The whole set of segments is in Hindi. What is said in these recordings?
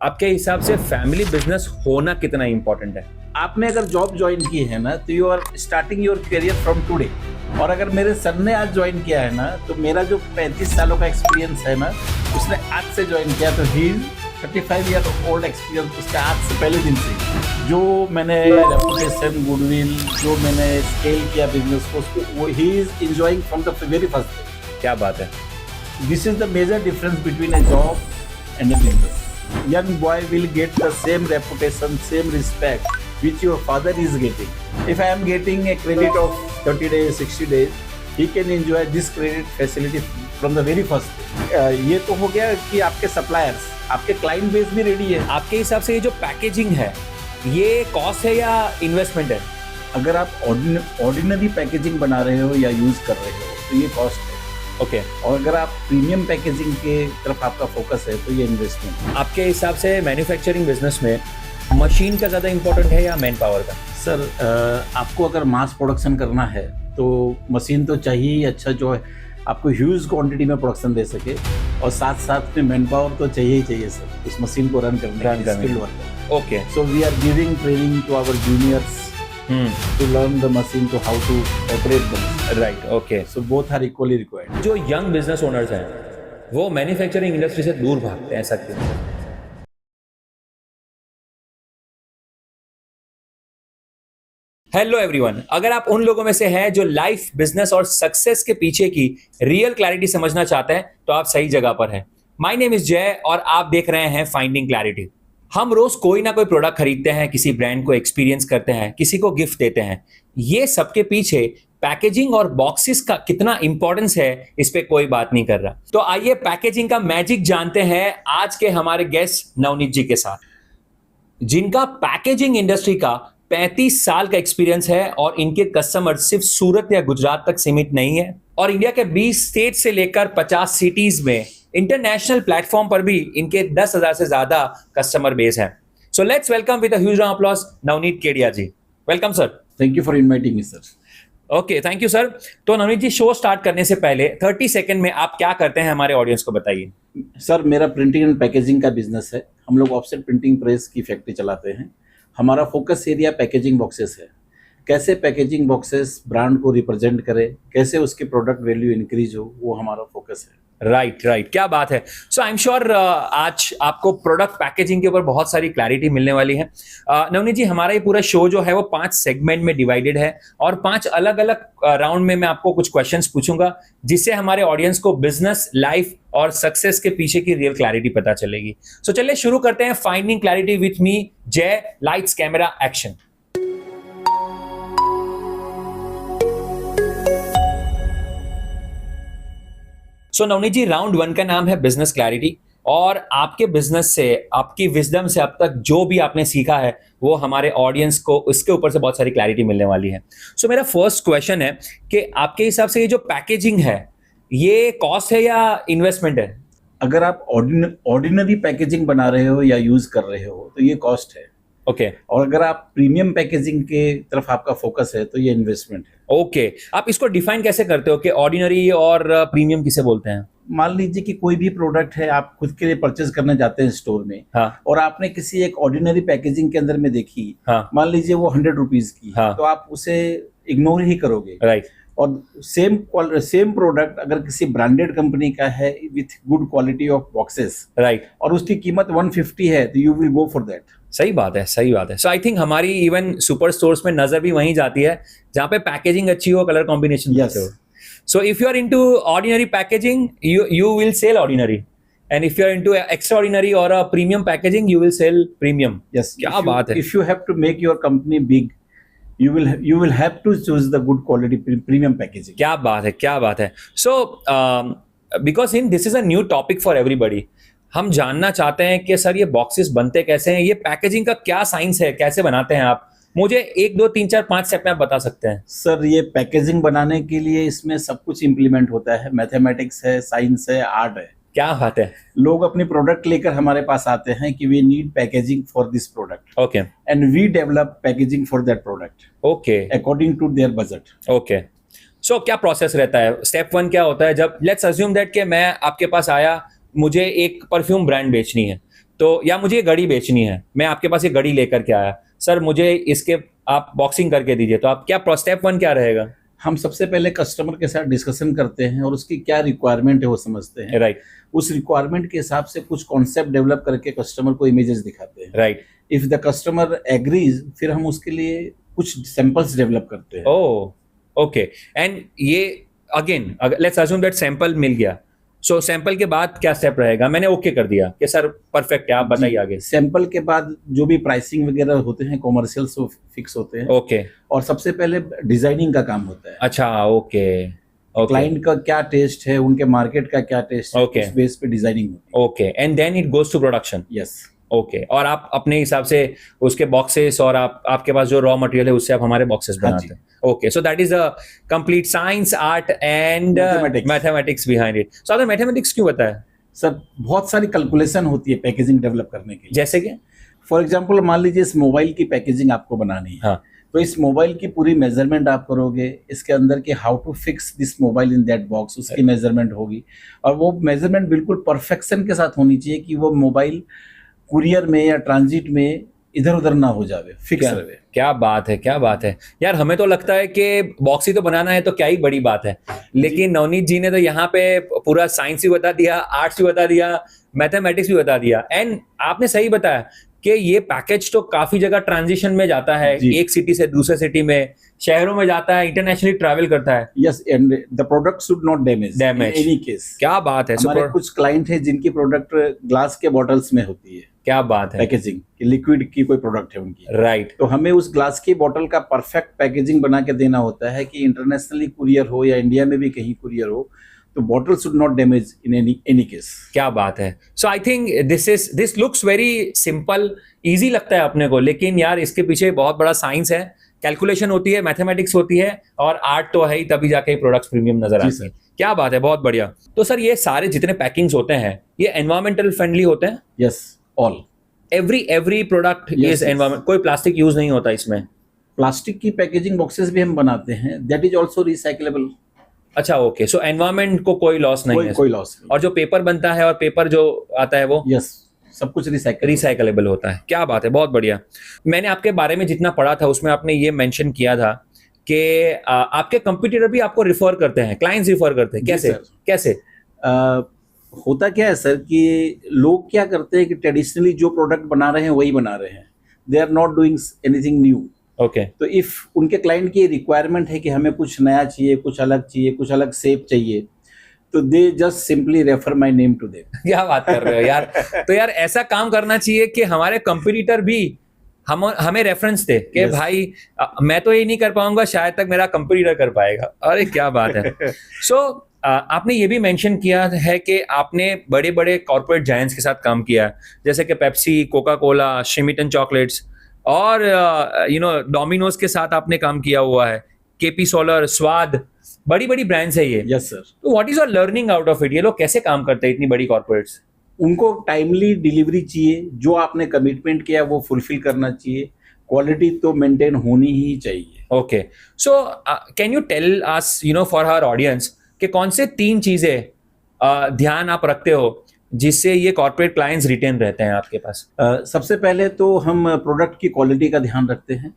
आपके हिसाब से फैमिली बिजनेस होना कितना इंपॉर्टेंट है? आपने अगर जॉब ज्वाइन की है ना तो you are starting your career from today. और अगर मेरे सन ने आज ज्वाइन किया है ना तो मेरा जो 35 सालों का एक्सपीरियंस है ना उसने आज से ज्वाइन किया तो ही 35 ईयर ओल्ड एक्सपीरियंस उसका आज से पहले दिन से जो मैंने रेपुटेशन गुडविल जो मैंने स्केल किया बिजनेस को उसको ही is enjoying from the very first day. क्या बात है। This is the major difference between a job and a business. Young boy will get the same reputation, same respect which your father is getting. If I am getting a credit of 30 days, 60 days, he can enjoy this credit facility from the very first day. ये तो हो गया कि आपके सप्लायर्स, आपके क्लाइंट बेस भी रेडी है। आपके हिसाब से ये जो पैकेजिंग है ये कॉस्ट है या इन्वेस्टमेंट है? अगर आप ऑर्डिनरी पैकेजिंग बना रहे हो या यूज कर रहे हो तो ये कॉस्ट है। ओके। और अगर आप प्रीमियम पैकेजिंग के तरफ आपका फोकस है तो ये इन्वेस्टमेंट है। आपके हिसाब से मैन्युफैक्चरिंग बिजनेस में मशीन का ज़्यादा इंपॉर्टेंट है या मैन पावर का? सर आपको अगर मास प्रोडक्शन करना है तो मशीन तो चाहिए ही, अच्छा जो है आपको ह्यूज क्वांटिटी में प्रोडक्शन दे सके और साथ साथ में मैन पावर तो चाहिए ही चाहिए सर इस मशीन को रन करने के लिए, skilled worker. Okay. So we are giving training to our juniors to learn the machine to how to operate the machine. Right. Okay. So both are equally required. जो यंग बिजनेस ओनर्स हैं वो मैन्युफैक्चरिंग इंडस्ट्री से दूर भागते हैं, ऐसा क्यों? हेलो एवरीवन, अगर आप उन लोगों में से हैं जो लाइफ, बिजनेस और सक्सेस के पीछे की रियल क्लैरिटी समझना चाहते हैं तो आप सही जगह पर हैं। माय नेम इज जय और आप देख रहे हैं फाइंडिंग क्लैरिटी। हम रोज कोई ना कोई प्रोडक्ट खरीदते हैं, किसी ब्रांड को एक्सपीरियंस करते हैं, किसी को गिफ्ट देते हैं। ये सबके पीछे पैकेजिंग और बॉक्सेस का कितना इंपॉर्टेंस है इस पे कोई बात नहीं कर रहा। तो आइए पैकेजिंग का मैजिक जानते हैं आज के हमारे गेस्ट नवनीत जी के साथ, जिनका पैकेजिंग इंडस्ट्री का 35 साल का एक्सपीरियंस है और इनके कस्टमर सिर्फ सूरत या गुजरात तक सीमित नहीं है और इंडिया के 20 स्टेट से लेकर 50 सिटीज में इंटरनेशनल प्लेटफॉर्म पर भी इनके 10,000 से ज्यादा कस्टमर बेस है। So let's welcome with a huge round of applause Navneet Kedia ji. Welcome sir. Thank you for inviting me, sir. Okay, thank you sir. तो नवनीत जी, शो स्टार्ट करने से पहले 30 सेकंड में आप क्या करते हैं हमारे ऑडियंस को बताइए। सर मेरा प्रिंटिंग एंड पैकेजिंग का बिजनेस है। हम लोग ऑफसेट प्रिंटिंग प्रेस की फैक्ट्री चलाते हैं। हमारा फोकस एरिया पैकेजिंग बॉक्सेस है। कैसे पैकेजिंग बॉक्सेस ब्रांड को रिप्रेजेंट करे, कैसे उसकी प्रोडक्ट वैल्यू इंक्रीज हो, वो हमारा फोकस है। राइट, क्या बात है। सो आई एम श्योर आज आपको प्रोडक्ट पैकेजिंग के ऊपर बहुत सारी क्लैरिटी मिलने वाली है। नवनीत जी, हमारा ये पूरा शो जो है वो 5 सेगमेंट में डिवाइडेड है और 5 अलग अलग राउंड में मैं आपको कुछ क्वेश्चंस पूछूंगा जिससे हमारे ऑडियंस को बिजनेस, लाइफ और सक्सेस के पीछे की रियल क्लैरिटी पता चलेगी। सो चलिए शुरू करते हैं finding clarity with me Jai. Lights, camera, action. So Navneet ji, round 1 का नाम है बिजनेस क्लैरिटी और आपके बिजनेस से, आपकी विजडम से अब तक जो भी आपने सीखा है वो हमारे ऑडियंस को इसके ऊपर से बहुत सारी क्लैरिटी मिलने वाली है। सो मेरा फर्स्ट क्वेश्चन है कि आपके हिसाब से ये जो पैकेजिंग है ये कॉस्ट है या इन्वेस्टमेंट है? अगर आप ऑर्डिनरी पैकेजिंग बना रहे हो या यूज कर रहे हो तो ये कॉस्ट है। ओके। और अगर आप प्रीमियम पैकेजिंग के तरफ आपका फोकस है तो ये इन्वेस्टमेंट है। ओके, आप इसको डिफाइन कैसे करते हो कि ऑर्डिनरी और प्रीमियम किसे बोलते हैं? मान लीजिए कि कोई भी प्रोडक्ट है, आप खुद के लिए परचेज करने जाते हैं स्टोर में। हाँ। और आपने किसी एक ऑर्डिनरी पैकेजिंग के अंदर में देखी। हाँ। मान लीजिए वो 100 रुपीज की। हाँ। तो आप उसे इग्नोर ही करोगे। राइट। और सेम प्रोडक्ट अगर किसी ब्रांडेड कंपनी का है with good quality of boxes, right, और उसकी कीमत 150 है तो you will go for that. सही बात है, सही बात है। सो आई थिंक हमारी इवन सुपर स्टोर्स में नजर भी वहीं जाती है जहां पे पैकेजिंग अच्छी हो, कलर कॉम्बिनेशन अच्छे हो। So if you are into ordinary packaging you will sell ordinary, and if you are into extraordinary or a premium packaging you will sell premium. Yes, क्या बात है। If you have to make your company big, you will have to choose the good quality premium packaging. क्या बात है, क्या बात है। So because this is a new topic for everybody, हम जानना चाहते हैं कि सर ये बॉक्सेस बनते कैसे हैं, ये पैकेजिंग का क्या साइंस है, कैसे बनाते हैं आप? मुझे 1 2 3 4 5 स्टेप में आप बता सकते हैं? सर ये पैकेजिंग बनाने के लिए इसमें सब कुछ इम्प्लीमेंट होता है। मैथमेटिक्स है, साइंस है, आर्ट है। क्या बात है। लोग अपने प्रोडक्ट लेकर हमारे पास आते हैं कि we need packaging for this product. Okay. And we develop packaging for that product. Okay. According to their budget. Okay. So क्या प्रोसेस रहता है? स्टेप 1 क्या होता है? जब लेट्स अज्यूम दैट कि मैं आपके पास आया, मुझे एक परफ्यूम ब्रांड बेचनी है, तो या मुझे ये घड़ी बेचनी है, मैं आपके पास ये घड़ी लेकर के आया, सर मुझे इसके आप बॉक्सिंग करके दीजिए, तो आप क्या स्टेप 1 क्या रहेगा? हम सबसे पहले कस्टमर के साथ डिस्कशन करते हैं और उसकी क्या रिक्वायरमेंट है वो समझते हैं। राइट उस रिक्वायरमेंट के हिसाब से कुछ कॉन्सेप्ट डेवलप करके कस्टमर को इमेजेस दिखाते हैं। Right if the customer agrees, फिर हम उसके लिए कुछ सैंपल्स डेवलप करते हैं। ओह ओके, एंड ये again let's assume that sample मिल गया, सो सैंपल के बाद क्या स्टेप रहेगा? मैंने ओके कर दिया कि सर परफेक्ट है, आप बताइए आगे। सैंपल के बाद जो भी प्राइसिंग वगैरह होते हैं कॉमर्शियल्स वो फिक्स होते हैं। ओके और सबसे पहले डिजाइनिंग का काम होता है। अच्छा ओके ओके क्लाइंट का क्या टेस्ट है, उनके मार्केट का क्या टेस्ट है, Okay. उस बेस पे डिजाइनिंग होती okay, and then it goes to production. है। यस, ओके, और आप अपने हिसाब से उसके बॉक्सेस और आपके पास जो रॉ मटेरियल है उससे आप हमारे बॉक्सेस हाँ बनाते हैं। Okay, so that is a complete science, art and Mathematics. Mathematics behind it. So आपने मैथमेटिक्स क्यों बताया? सर बहुत सारी कैलकुलेशन होती है पैकेजिंग डेवलप करने के लिए। जैसे कि फॉर एग्जांपल मान लीजिए इस मोबाइल की पैकेजिंग आपको बनानी है। हाँ तो इस मोबाइल की पूरी मेजरमेंट आप करोगे, इसके अंदर के how to fix this mobile in that box, उसकी मेजरमेंट होगी और वो मेजरमेंट बिल्कुल परफेक्शन के साथ होनी चाहिए कि वो मोबाइल कुरियर में या ट्रांजिट में इधर उधर ना हो जावे, फिक्स क्या रहे। क्या बात है, क्या बात है यार। हमें तो लगता है कि बॉक्स ही तो बनाना है तो क्या ही बड़ी बात है, लेकिन नवनीत जी ने तो यहाँ पे पूरा साइंस भी बता दिया, आर्ट्स भी बता दिया, मैथमेटिक्स भी बता दिया, एंड आपने सही बताया कि ये पैकेज तो काफी जगह ट्रांजिशन में जाता है, जी। एक सिटी से दूसरे सिटी में, शहरों में जाता है, इंटरनेशनली ट्रैवल करता है। Yes, and the product should not damage Damage. Any case. क्या बात है। हमारे कुछ क्लाइंट है जिनकी प्रोडक्ट ग्लास के बॉटल्स में होती है क्या बात है। पैकेजिंग, लिक्विड की कोई प्रोडक्ट है उनकी, राइट तो हमें उस ग्लास की बोतल का परफेक्ट पैकेजिंग बना के देना होता है कि इंटरनेशनली कुरियर हो या इंडिया में भी कहीं कुरियर हो, तो bottle should not damage in any case. क्या बात है। So I think this looks very simple, easy लगता है अपने को, लेकिन यार इसके पीछे बहुत बड़ा साइंस है, कैलकुलेशन होती है, मैथमेटिक्स होती है और आर्ट तो है ही, तभी जाके प्रोडक्ट्स प्रीमियम नजर आते हैं। क्या बात है, बहुत बढ़िया। तो सर ये सारे जितने पैकिंग्स होते हैं ये एनवायरमेंटल फ्रेंडली होते हैं? Yes, all every product is environment, कोई प्लास्टिक यूज नहीं होता इसमें? प्लास्टिक की पैकेजिंग बॉक्सेस भी हम बनाते हैं, दैट इज ऑल्सो रिसाइक्लेबल। अच्छा ओके, सो एनवायरमेंट को कोई लॉस नहीं है? कोई लॉस नहीं। और जो पेपर बनता है और पेपर जो आता है वो यस, सब कुछ रिसाइकलेबल होता है। क्या बात है, बहुत बढ़िया। मैंने आपके बारे में जितना पढ़ा था उसमें आपने ये मेंशन किया था कि आपके कंपटीटर भी आपको रिफर करते हैं, क्लाइंट्स रिफर करते हैं, जी कैसे सर। कैसे? होता क्या है सर कि लोग क्या करते हैं कि ट्रेडिशनली जो प्रोडक्ट बना रहे हैं वही बना रहे हैं, they are not doing anything new. Okay तो इफ उनके क्लाइंट की रिक्वायरमेंट है कि हमें कुछ नया चाहिए, कुछ अलग चाहिए, कुछ अलग शेप चाहिए, तो they just simply refer my name to them. क्या बात कर रहे हो यार। तो यार ऐसा काम करना चाहिए कि हमारे कंपटीटर भी हमें रेफरेंस दे कि Yes. भाई मैं तो ये नहीं कर पाऊंगा, शायद तक मेरा कंपटीटर कर पाएगा। अरे क्या बात है। सो आपने ये भी मेंशन किया है कि आपने बड़े बड़े कॉर्पोरेट जायंट्स के साथ काम किया है, जैसे कि पेप्सी, कोका कोला, शिमिटन चॉकलेट्स और डोमिनोज के साथ आपने काम किया हुआ है, केपी सोलर, स्वाद, बड़ी बड़ी ब्रांड्स है ये। Yes sir. तो what is your learning out of it? ये लोग कैसे काम करते हैं इतनी बड़ी कॉर्पोरेट्स? उनको टाइमली डिलीवरी चाहिए, जो आपने कमिटमेंट किया वो फुलफिल करना चाहिए, क्वालिटी तो मेंटेन होनी ही चाहिए। Okay, so can you tell us for our audience कि कौन से 3 चीजें ध्यान आप रखते हो जिससे ये कॉर्पोरेट क्लाइंट्स रिटेन रहते हैं आपके पास? सबसे पहले तो हम प्रोडक्ट की क्वालिटी का ध्यान रखते हैं।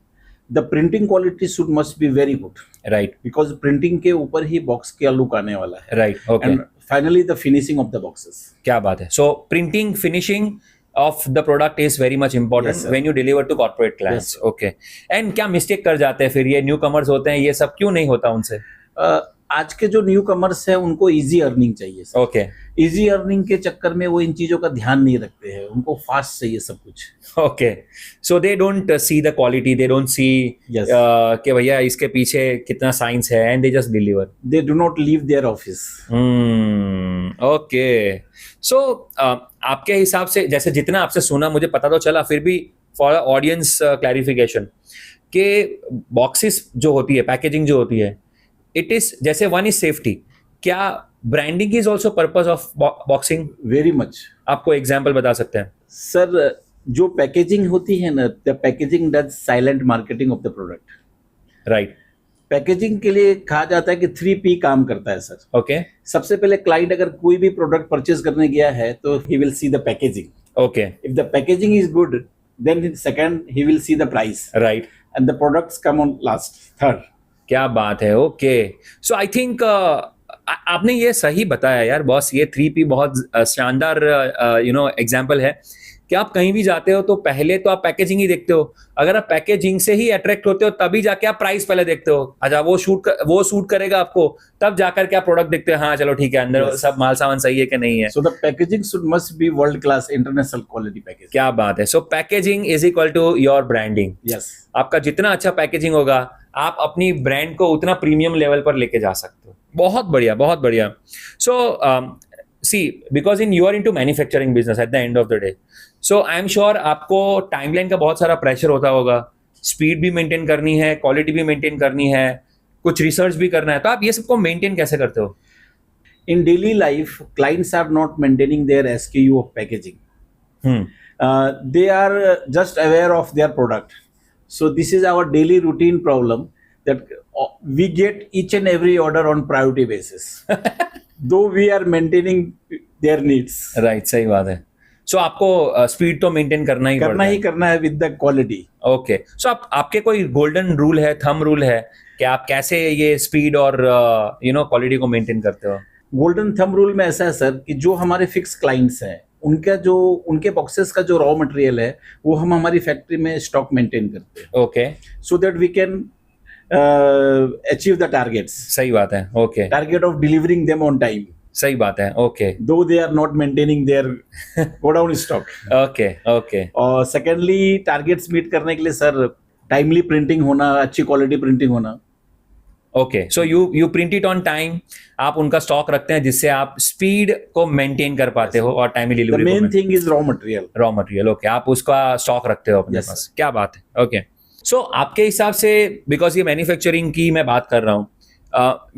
The printing quality should must be very good, right because printing के ऊपर ही बॉक्स का लुक आने वाला है। Right okay, and finally the finishing of the boxes. क्या बात है। So printing, finishing of the product is very much important Yes, sir. when you deliver to corporate clients. Yes, sir. Okay. And क्या मिस्टेक कर जाते हैं फिर ये न्यू कमर्स होते हैं, ये सब क्यों नहीं होता उनसे? आज के जो न्यू कमर्स है उनको इजी अर्निंग चाहिए सर। ओके इजी अर्निंग के चक्कर में वो इन चीजों का ध्यान नहीं रखते हैं, उनको फास्ट चाहिए सब कुछ। Okay, so they don't see the quality, they don't see Yes. कि भैया इसके पीछे कितना साइंस है, and they just deliver. They do not leave their office. Okay, so आपके हिसाब से, जैसे जितना आपसे सुना मुझे पता तो चला, फिर भी फॉर ऑडियंस क्लैरिफिकेशन कि बॉक्सेस जो होती है, पैकेजिंग जो होती है, इट इज जैसे वन इज सेफ्टी, क्या branding is also purpose of boxing? Very much. आपको एग्जाम्पल बता सकते हैं? सर जो पैकेजिंग होती है ना, the packaging does silent marketing of the product. Right packaging के लिए कहा जाता है कि 3P काम करता है सर। ओके सबसे पहले क्लाइंट अगर कोई भी प्रोडक्ट परचेज करने गया है तो he will see the packaging. Okay. If the packaging is good, then second he will see the price, Right. and the products come on last, third. क्या बात है. ओके. सो आई थिंक आपने ये सही बताया यार बॉस. ये 3P बहुत शानदार एग्जाम्पल है कि आप कहीं भी जाते हो तो पहले तो आप पैकेजिंग ही देखते हो. अगर आप पैकेजिंग से ही अट्रैक्ट होते हो तभी जाके आप प्राइस पहले देखते हो. अच्छा वो सूट करेगा आपको, तब जाकर के आप प्रोडक्ट देखते हो. हाँ चलो ठीक है, अंदर Yes. सब माल सामान सही है कि नहीं है. So the packaging must be world class, international quality packaging. क्या बात है. So packaging is equal to your branding. Yes. आपका जितना अच्छा पैकेजिंग होगा आप अपनी ब्रांड को उतना प्रीमियम लेवल पर लेके जा सकते हो. बहुत बढ़िया, बहुत बढ़िया. So see because you are into manufacturing business at the end of the day, so I am sure आपको टाइमलाइन का बहुत सारा प्रेशर होता होगा. स्पीड भी मेंटेन करनी है, क्वालिटी भी मेंटेन करनी है, कुछ रिसर्च भी करना है. तो आप ये सबको मेंटेन कैसे करते हो? In daily life, clients are not maintaining their SKU of packaging. They are just aware of their product. So this is our daily routine problem, that we get each and every order on priority basis, though we are maintaining their needs. Right, सही बात है. सो आपको स्पीड तो मेंटेन करना ही करना है with the quality. Okay. So आपके कोई गोल्डन रूल है, थंब रूल है कि आप कैसे ये स्पीड और क्वालिटी को मेंटेन करते हो? गोल्डन थंब रूल में ऐसा है सर कि जो हमारे फिक्स क्लाइंट्स हैं उनके बॉक्सेस का जो रॉ मटेरियल है वो हम हमारी फैक्ट्री में स्टॉक मेंटेन करते हैं. Okay. So that we can achieve the targets. सही बात है. Okay. Target of delivering them on time. सही बात है. Okay. Though they are not maintaining their godown stock. Okay. Okay. और सेकेंडली टारगेट्स मीट करने के लिए सर टाइमली प्रिंटिंग होना, अच्छी क्वालिटी प्रिंटिंग होना. Okay. So you print it on time. आप उनका स्टॉक रखते हैं जिससे आप स्पीड को मेंटेन कर पाते हो और timely the delivery. Main thing is raw material. Raw material. Okay. आप उसका स्टॉक रखते हो अपने Yes, पास. क्या बात है. ओके. सो आपके हिसाब से, बिकॉज ये मैन्युफैक्चरिंग की मैं बात कर रहा हूँ,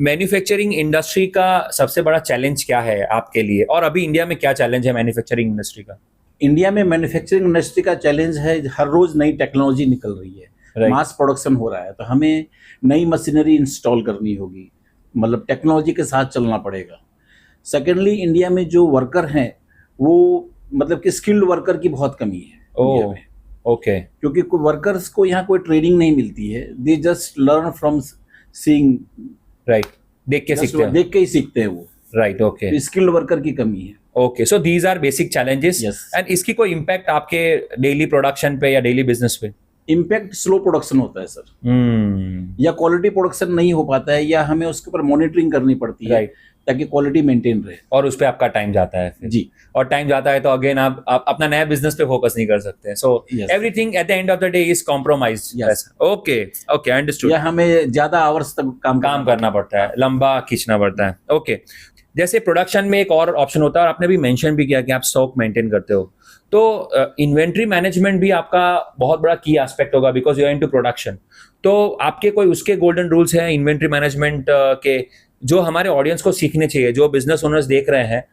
मैन्युफैक्चरिंग इंडस्ट्री का सबसे बड़ा चैलेंज क्या है आपके लिए, और अभी इंडिया में क्या चैलेंज है मैन्युफैक्चरिंग इंडस्ट्री का? इंडिया में मैन्युफैक्चरिंग इंडस्ट्री का चैलेंज है, हर रोज नई टेक्नोलॉजी निकल रही है. Right. मास प्रोडक्शन हो रहा है, तो हमें नई मशीनरी इंस्टॉल करनी होगी, मतलब टेक्नोलॉजी के साथ चलना पड़ेगा. सेकेंडली इंडिया में जो वर्कर हैं वो मतलब कि स्किल्ड वर्कर की बहुत कमी है इंडिया में. ओके. क्योंकि वर्कर्स को यहाँ कोई ट्रेनिंग नहीं मिलती है. They just learn from seeing. Right. देख के सीखते हैं. देख के ही सीखते हैं वो. राइट. ओके. स्किल्ड वर्कर की कमी है. Okay. So these are basic challenges. Yes. And इसकी कोई इम्पैक्ट आपके डेली प्रोडक्शन पे या डेली बिजनेस पे? इम्पैक्ट स्लो प्रोडक्शन होता है सर, या क्वालिटी प्रोडक्शन नहीं हो पाता है, या हमें उसके ऊपर मॉनिटरिंग करनी पड़ती है राइट. ताकि क्वालिटी मेंटेन रहे. और उस पे आपका टाइम जाता है फिर. जी. और टाइम जाता है तो अगेन आप अपना नया बिजनेस पे फोकस नहीं कर सकते. सो Yes. Everything at the end of the day is compromised. Yes. Okay. Okay. Understood. या हमें ज्यादा आवर्स तक काम करना पड़ता है, लंबा खींचना पड़ता है. ओके. जैसे प्रोडक्शन में एक और ऑप्शन होता है, और आपने भी मेंशन भी किया कि आप स्टॉक मेंटेन करते हो, तो इन्वेंट्री मैनेजमेंट भी आपका बहुत बड़ा की एस्पेक्ट होगा because you are into production. तो आपके कोई उसके गोल्डन रूल्स हैं इन्वेंट्री मैनेजमेंट के जो हमारे ऑडियंस को सीखने चाहिए, जो बिजनेस ओनर्स देख रहे हैं?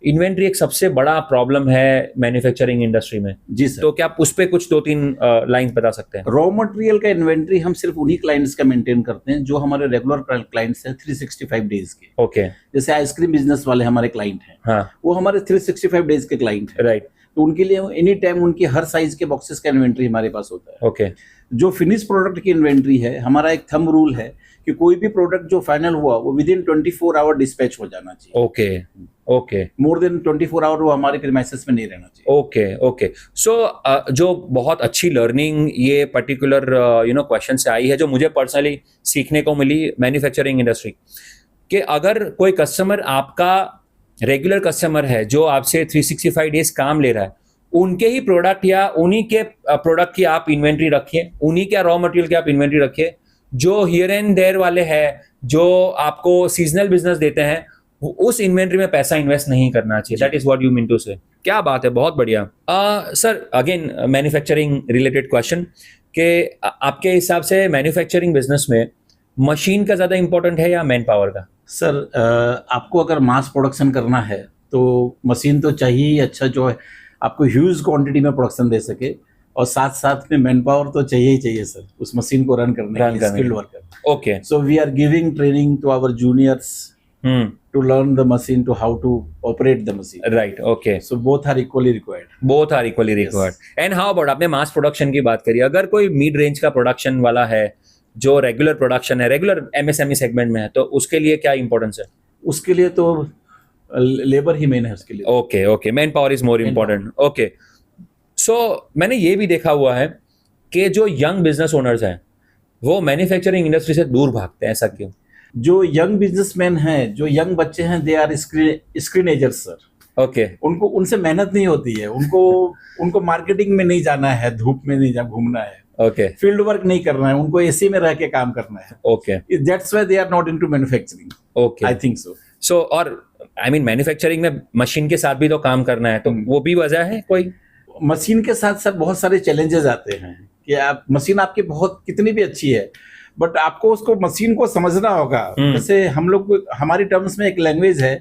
इन्वेंट्री एक सबसे बड़ा प्रॉब्लम है मैन्युफैक्चरिंग इंडस्ट्री में. जी सर. तो क्या आप उस पर कुछ 2-3 लाइन बता सकते हैं? रॉ मटेरियल का इन्वेंट्री हम सिर्फ उन्हीं क्लाइंट्स का मेंटेन करते हैं जो हमारे रेगुलर क्लाइंट्स हैं 365 डेज के. ओके. जैसे आइसक्रीम बिजनेस वाले हमारे क्लाइंट हैं, हाँ. वो हमारे 365 डेज के क्लाइंट हैं. राइट. तो उनके लिए एनी टाइम उनकी हर साइज के बॉक्सेस का इन्वेंट्री हमारे पास होता है. ओके. जो फिनिश प्रोडक्ट की इन्वेंट्री है, हमारा एक थंब रूल है कि कोई भी प्रोडक्ट जो फाइनल हुआ वो विद इन 24 आवर डिस्पैच हो जाना चाहिए. Okay. Okay. More than 24 hour वो हमारे प्रीमाइसेस में नहीं रहना चाहिए. ओके. ओके. सो जो बहुत अच्छी लर्निंग ये पर्टिकुलर क्वेश्चन से आई है, जो मुझे पर्सनली सीखने को मिली मैन्युफैक्चरिंग इंडस्ट्री, कि अगर कोई कस्टमर आपका रेगुलर कस्टमर है जो आपसे 365 डेज काम ले रहा है, उनके ही प्रोडक्ट या उन्हीं के प्रोडक्ट की आप इन्वेंट्री रखिए, उन्हीं के रॉ मटेरियल की आप इन्वेंट्री रखिए. जो हियर एंड देयर वाले हैं, जो आपको सीजनल बिजनेस देते हैं, उस इन्वेंट्री में पैसा इन्वेस्ट नहीं करना चाहिए. That is what you mean to say. क्या बात है, बहुत बढ़िया. Sir again manufacturing related question, कि आपके हिसाब से मैन्युफैक्चरिंग बिजनेस में मशीन का ज्यादा इंपॉर्टेंट है या मैन पावर का? सर आपको अगर मास प्रोडक्शन करना है तो मशीन तो चाहिए, अच्छा जो है आपको ह्यूज क्वांटिटी में प्रोडक्शन दे सके, और साथ साथ में मैन पावर तो चाहिए ही चाहिए सर उस मशीन को रन करने के लिए, skilled worker. Okay. So we are giving training to our juniors to learn the machine, to how to operate the machine. Right. Okay. So both are equally required. Both are equally required. And how about आपने मास प्रोडक्शन की बात करी, अगर कोई मिड रेंज का प्रोडक्शन वाला है जो रेगुलर प्रोडक्शन है, रेगुलर एमएसएमई सेगमेंट में है, तो उसके लिए क्या इंपॉर्टेंस है? उसके लिए तो लेबर ही मेन है उसके लिए. Okay okay, man power is more important. Okay, so मैंने ये भी देखा हुआ है कि जो यंग बिजनेस ओनर्स हैं वो मैन्युफैक्चरिंग इंडस्ट्री से दूर भागते हैं, ऐसा क्यों? जो यंग बिजनेसमैन हैं, जो यंग बच्चे हैं, दे आर स्क्रीनेजर्स सर. ओके. उनको उनसे मेहनत नहीं होती है, उनको मार्केटिंग में नहीं जाना है, धूप में नहीं घूमना है, ओके, फील्ड वर्क नहीं करना है, उनको एसी में रह के काम करना है. Okay, that's why they are not into manufacturing. Okay, I think so. So और आई मीन मैन्युफैक्चरिंग में मशीन के साथ भी तो काम करना है, तो वो भी वजह है कोई? मशीन के साथ साथ बहुत सारे चैलेंजेस आते हैं कि आप मशीन आपकी बहुत कितनी भी अच्छी है, बट आपको उसको मशीन को समझना होगा. जैसे हम लोग, हमारी टर्म्स में एक लैंग्वेज है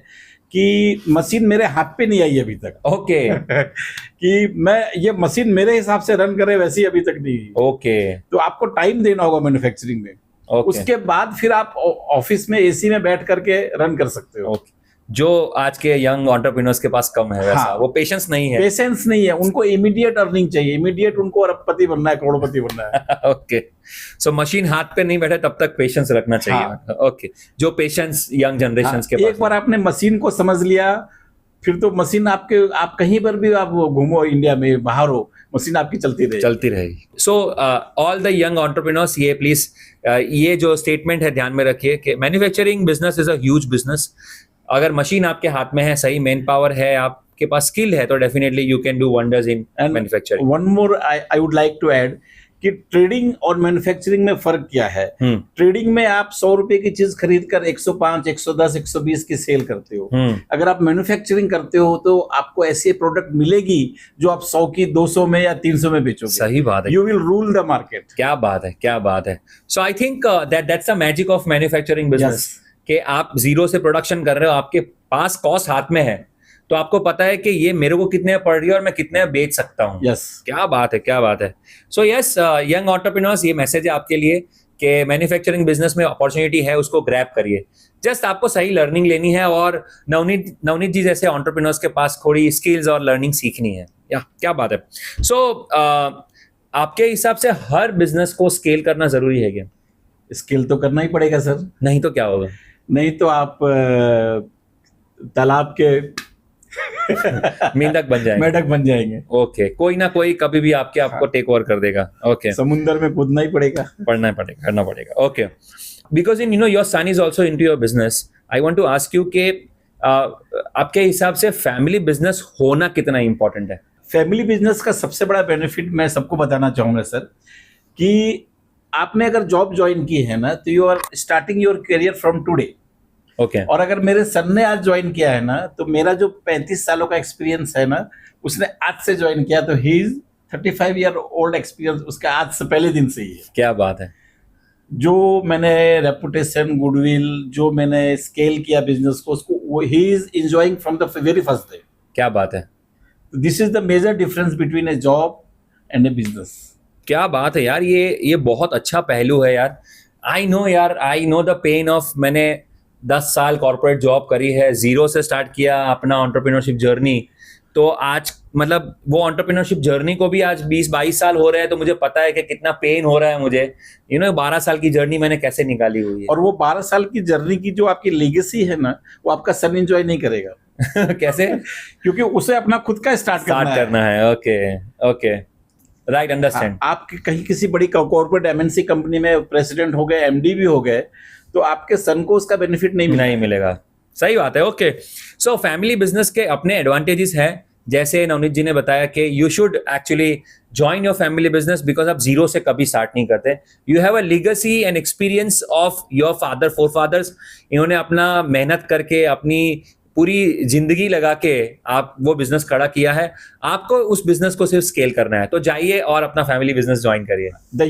कि मशीन मेरे हाथ पे नहीं आई अभी तक. ओके. कि मैं ये मशीन मेरे हिसाब से रन करे वैसी अभी तक नहीं. ओके. तो आपको टाइम देना होगा मैन्युफैक्चरिंग में. उसके बाद फिर आप ऑफिस में एसी में बैठ करके रन कर सकते हो. जो आज के यंग एंटरप्रेन्योर्स के पास कम है वैसा. हाँ, वो पेशेंस नहीं है. पेशेंस नहीं है, उनको इमीडिएट अर्निंग चाहिए, इमीडिएट उनको अरबपति बनना है, करोड़पति बनना है. ओके, सो मशीन हाथ पे नहीं बैठे तब तक पेशेंस रखना चाहिए. हाँ. ओके, जो पेशेंस यंग जनरेशन के पास. एक बार आपने मशीन को समझ लिया, फिर तो मशीन आप कहीं पर भी आप घूमो, इंडिया में बाहर हो, मशीन आपकी चलती रहेगी. So all the young entrepreneurs, ये प्लीज ये जो स्टेटमेंट है ध्यान में रखिए कि manufacturing business is a huge business. अगर मशीन आपके हाथ में है, सही मैन पावर है, आपके पास स्किल है, तो definitely you can do wonders in manufacturing. One more I would like to add कि ट्रेडिंग और मैन्युफैक्चरिंग में फर्क क्या है. ट्रेडिंग में आप 100 रुपए की चीज खरीद कर 105, 110, 120 की सेल करते हो. अगर आप मैन्युफैक्चरिंग करते हो तो आपको ऐसी प्रोडक्ट मिलेगी जो आप 100 की 200 में या 300 में बेचोगे. सही बात है. You will rule the market. क्या बात है, क्या बात है. So I think that's the magic of manufacturing business कि आप जीरो से प्रोडक्शन कर रहे हो, आपके पास कॉस्ट हाथ में है, तो आपको पता है कि ये मेरे को कितने पड़ रही है और मैं कितने बेच सकता हूँ. yes. क्या बात है, क्या बात है. सो यस, यंग एंटरप्रेन्योर्स, ये मैसेज है आपके लिए कि मैन्युफैक्चरिंग बिजनेस में अपॉर्चुनिटी है, उसको ग्रैब करिए. जस्ट आपको सही लर्निंग लेनी है और नवनीत जी जैसे एंटरप्रेन्योर्स के पास थोड़ी स्किल्स और लर्निंग सीखनी है. या क्या बात है. सो आपके हिसाब से हर बिजनेस को स्केल करना जरूरी है क्या? स्केल तो करना ही पड़ेगा सर, नहीं तो क्या होगा? नहीं तो आप तालाब के मेंढक बन जाएंगे. ओके, कोई ना कोई कभी भी आपको टेक ओवर कर देगा. ओके, समुंदर में कूदना ही पड़ेगा, करना पड़ेगा. Okay, because in your son is also into your business, I want to ask you कि आपके हिसाब से फैमिली बिजनेस होना कितना इंपॉर्टेंट है? फैमिली बिजनेस का सबसे बड़ा बेनिफिट मैं सबको बताना चाहूंगा सर, कि आपने अगर जॉब ज्वाइन की है ना, तो you are starting your career from today. Okay. और अगर मेरे सन ने आज ज्वाइन किया है ना, तो मेरा जो 35 सालों का एक्सपीरियंस है ना, उसने आज से ज्वाइन किया, तो he is 35 year old experience उसका आज से पहले दिन से ही है. क्या बात है. जो मैंने रेपुटेशन, गुडविल, जो मैंने स्केल किया बिजनेस को, उसको ही is enjoying from the very first day. क्या बात है. This is the major difference between a job and a business. क्या बात है यार, ये बहुत अच्छा पहलू है यार. I know the pain of, मैंने 10 साल कॉर्पोरेट जॉब करी है, जीरो से स्टार्ट किया अपना एंटरप्रेन्योरशिप जर्नी. तो आज मतलब वो एंटरप्रेन्योरशिप जर्नी को भी आज 20-22 साल हो रहे हैं, तो मुझे पता है कि कितना पेन हो रहा है मुझे. 12 साल की जर्नी मैंने कैसे निकाली हुई है. और वो 12 साल की जर्नी की जो आपकी लेगेसी है ना, वो आपका सन एंजॉय नहीं करेगा. कैसे? क्योंकि उसे अपना खुद का स्टार्ट करना है. Okay, right, understand. आप कहीं किसी बड़ी कॉर्पोरेट एमएनसी कंपनी में प्रेसिडेंट हो गए, एमडी भी हो गए, तो आपके सन को उसका बेनिफिट नहीं मिलेगा. सही बात है. ओके, सो फैमिली बिजनेस के अपने एडवांटेजेस हैं, जैसे नवनीत जी ने बताया कि you should actually join your family business because आप जीरो से कभी स्टार्ट नहीं करते. You have a legacy and experience of your forefathers. इन्होंने अपना मेहनत करके, अपनी पूरी जिंदगी लगा के आप वो बिजनेस खड़ा किया है. आपको उस बिजनेस को सिर्फ स्केल करना है, तो जाइए और अपना फैमिली बिजनेस ज्वाइन करिए. The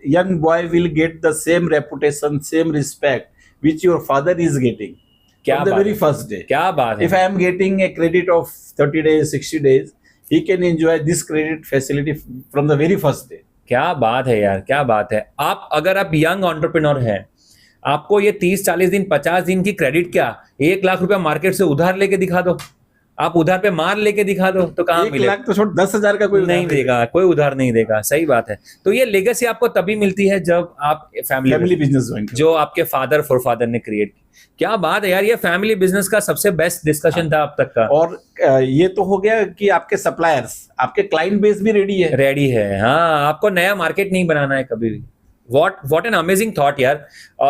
young boy will get the same reputation, same respect which your father is getting from the very first day. क्या बात है. If I am getting a credit of 30 days, 60 days, he can enjoy this credit facility from the very first day. क्या बात है यार, क्या बात है. अगर आप यंग एंटरप्रेन्योर हैं, आपको ये 30-40 दिन 50 दिन की क्रेडिट क्या, 1 लाख रुपया मार्केट से उधार लेके दिखा दो, आप उधार पे माल लेके दिखा दो तो कहाँ 1 मिलेगा? लाख तो छोड़, 10,000 का कोई नहीं देगा, कोई उधार नहीं देगा। सही बात है। तो ये लेगेसी आपको तभी मिलती है जब आप फैमिली बिजनेस ज्वाइन जो आपके फादर फोरफादर ने क्रिएट की। क्या बात है यार, ये फैमिली बिजनेस का सबसे बेस्ट डिस्कशन था अब तक का। और ये तो हो गया कि आपके सप्लायर्स, आपके क्लाइंट बेस भी रेडी है। रेडी है, हाँ, आपको नया मार्केट नहीं बनाना है कभी भी। व्हाट एन अमेजिंग थॉट यार।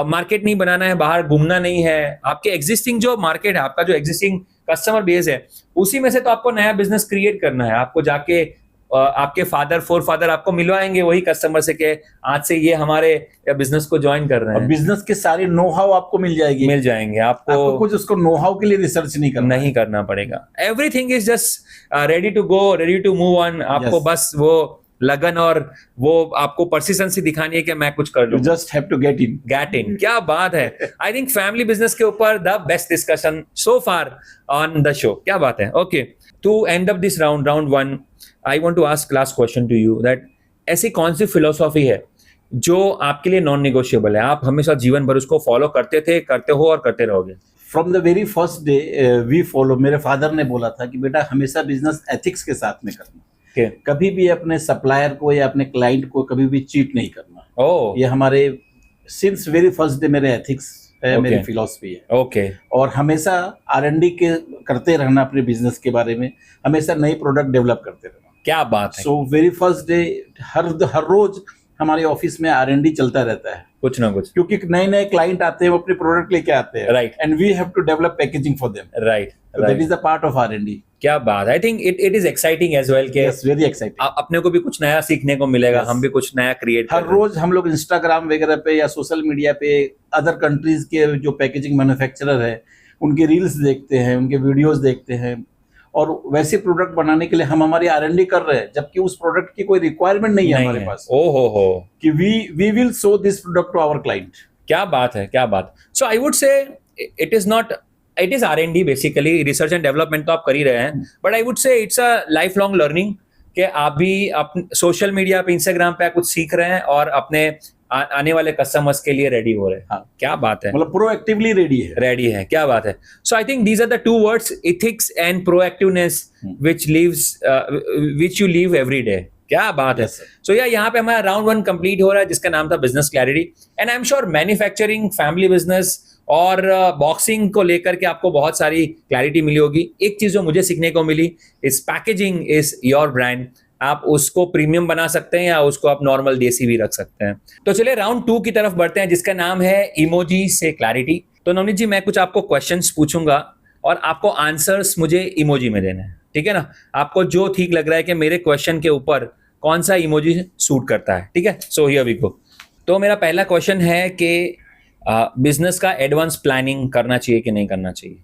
मार्केट नहीं बनाना है, बाहर घूमना नहीं है, आपके एग्जिस्टिंग जो मार्केट है, आपका जो एग्जिस्टिंग कस्टमर बेस है, उसी में से तो आपको नया बिजनेस क्रिएट करना है। आपको जाके आपके फादर फोरफादर आपको मिलवाएंगे वही कस्टमर से कि आज से ये हमारे बिजनेस को ज्वाइन कर रहे और हैं। बिजनेस के सारे नो हाउ आपको मिल जाएगी, मिल जाएंगे आपको कुछ उसको नो हाउ के लिए रिसर्च नहीं करना पड़ेगा। Everything is just ready to go, ready to move on. आपको बस वो लगन और वो आपको परसिस्टेंसी दिखानी है कि मैं कुछ कर लूं। Just have to get in. क्या बात है। आई थिंक फैमिली बिजनेस के ऊपर the best discussion so far on the show. क्या बात है। Okay, to end up this round 1, I want to ask last question to you that ऐसी कौन सी फिलोसॉफी है जो आपके लिए नॉन निगोशिएबल है, आप हमेशा जीवन भर उसको फॉलो करते थे, करते हो और करते रहोगे? From the very first day we follow. मेरे फादर ने बोला था कि बेटा हमेशा बिजनेस एथिक्स के साथ में करना, कभी भी अपने सप्लायर को या अपने क्लाइंट को कभी भी चीट नहीं करना। ये हमारे सिंस वेरी फर्स्ट डे मेरे एथिक्स है, मेरी फिलॉसफी है। और हमेशा R&D के करते रहना, अपने बिजनेस के बारे में हमेशा नई प्रोडक्ट डेवलप करते रहना। क्या बात है। सो वेरी फर्स्ट डे हर रोज हमारे ऑफिस में R&D चलता रहता है, कुछ ना कुछ, क्योंकि नए नए क्लाइंट आते हैं, वो अपने प्रोडक्ट लेके आते हैं, right, and we have to develop packaging for them, right, that is the part of R&D। क्या बात। I think it is exciting as well के वेरी एक्साइटिंग, अपने को भी कुछ नया सीखने को मिलेगा। हम भी कुछ नया क्रिएट हर रोज हम लोग इंस्टाग्राम वगैरह पे या सोशल मीडिया पे अदर कंट्रीज के जो पैकेजिंग मैन्युफैक्चरर है उनके रील्स देखते हैं, उनके वीडियोस देखते हैं, और वैसे प्रोडक्ट बनाने के लिए हम हमारी R&D कर रहे हैं, जबकि उस प्रोडक्ट की कोई रिक्वायरमेंट नहीं है हमारे पास। हो कि we will show this product to our client. क्या बात है, क्या बात। So I would say it is R&D basically, research and development तो आप कर ही रहे हैं, but I would say it's a life long learning कि आप भी सोशल मीडिया पे, इंस्टाग्राम पे कुछ सीख रहे हैं और अपने आने वाले कस्टमर्स के लिए रेडी हो रहे हैं। हाँ, क्या बात है, मतलब प्रोएक्टिवली रेडी है। क्या बात है। So I think these are the two words, ethics and proactiveness, which you live every day। क्या बात है। सो यहाँ पे हमारा राउंड 1 कंप्लीट हो रहा है जिसका नाम था business clarity, and I am sure manufacturing, family business और बॉक्सिंग को लेकर के आपको बहुत सारी क्लैरिटी मिली होगी। एक चीज जो मुझे सीखने को मिली इस पैकेजिंग इज योर ब्रांड। आप उसको प्रीमियम बना सकते हैं या उसको आप नॉर्मल देसी भी रख सकते हैं। तो चलिए राउंड 2 की तरफ बढ़ते हैं जिसका नाम है इमोजी से क्लैरिटी। तो नवनीत जी, मैं कुछ आपको क्वेश्चंस पूछूंगा और आपको आंसर्स मुझे इमोजी में देने हैं, ठीक है ना? आपको जो ठीक लग रहा है कि मेरे क्वेश्चन के ऊपर कौन सा इमोजी सूट करता है, ठीक है? So here we go. तो मेरा पहला क्वेश्चन है कि बिजनेस का एडवांस प्लानिंग करना चाहिए कि नहीं करना चाहिए?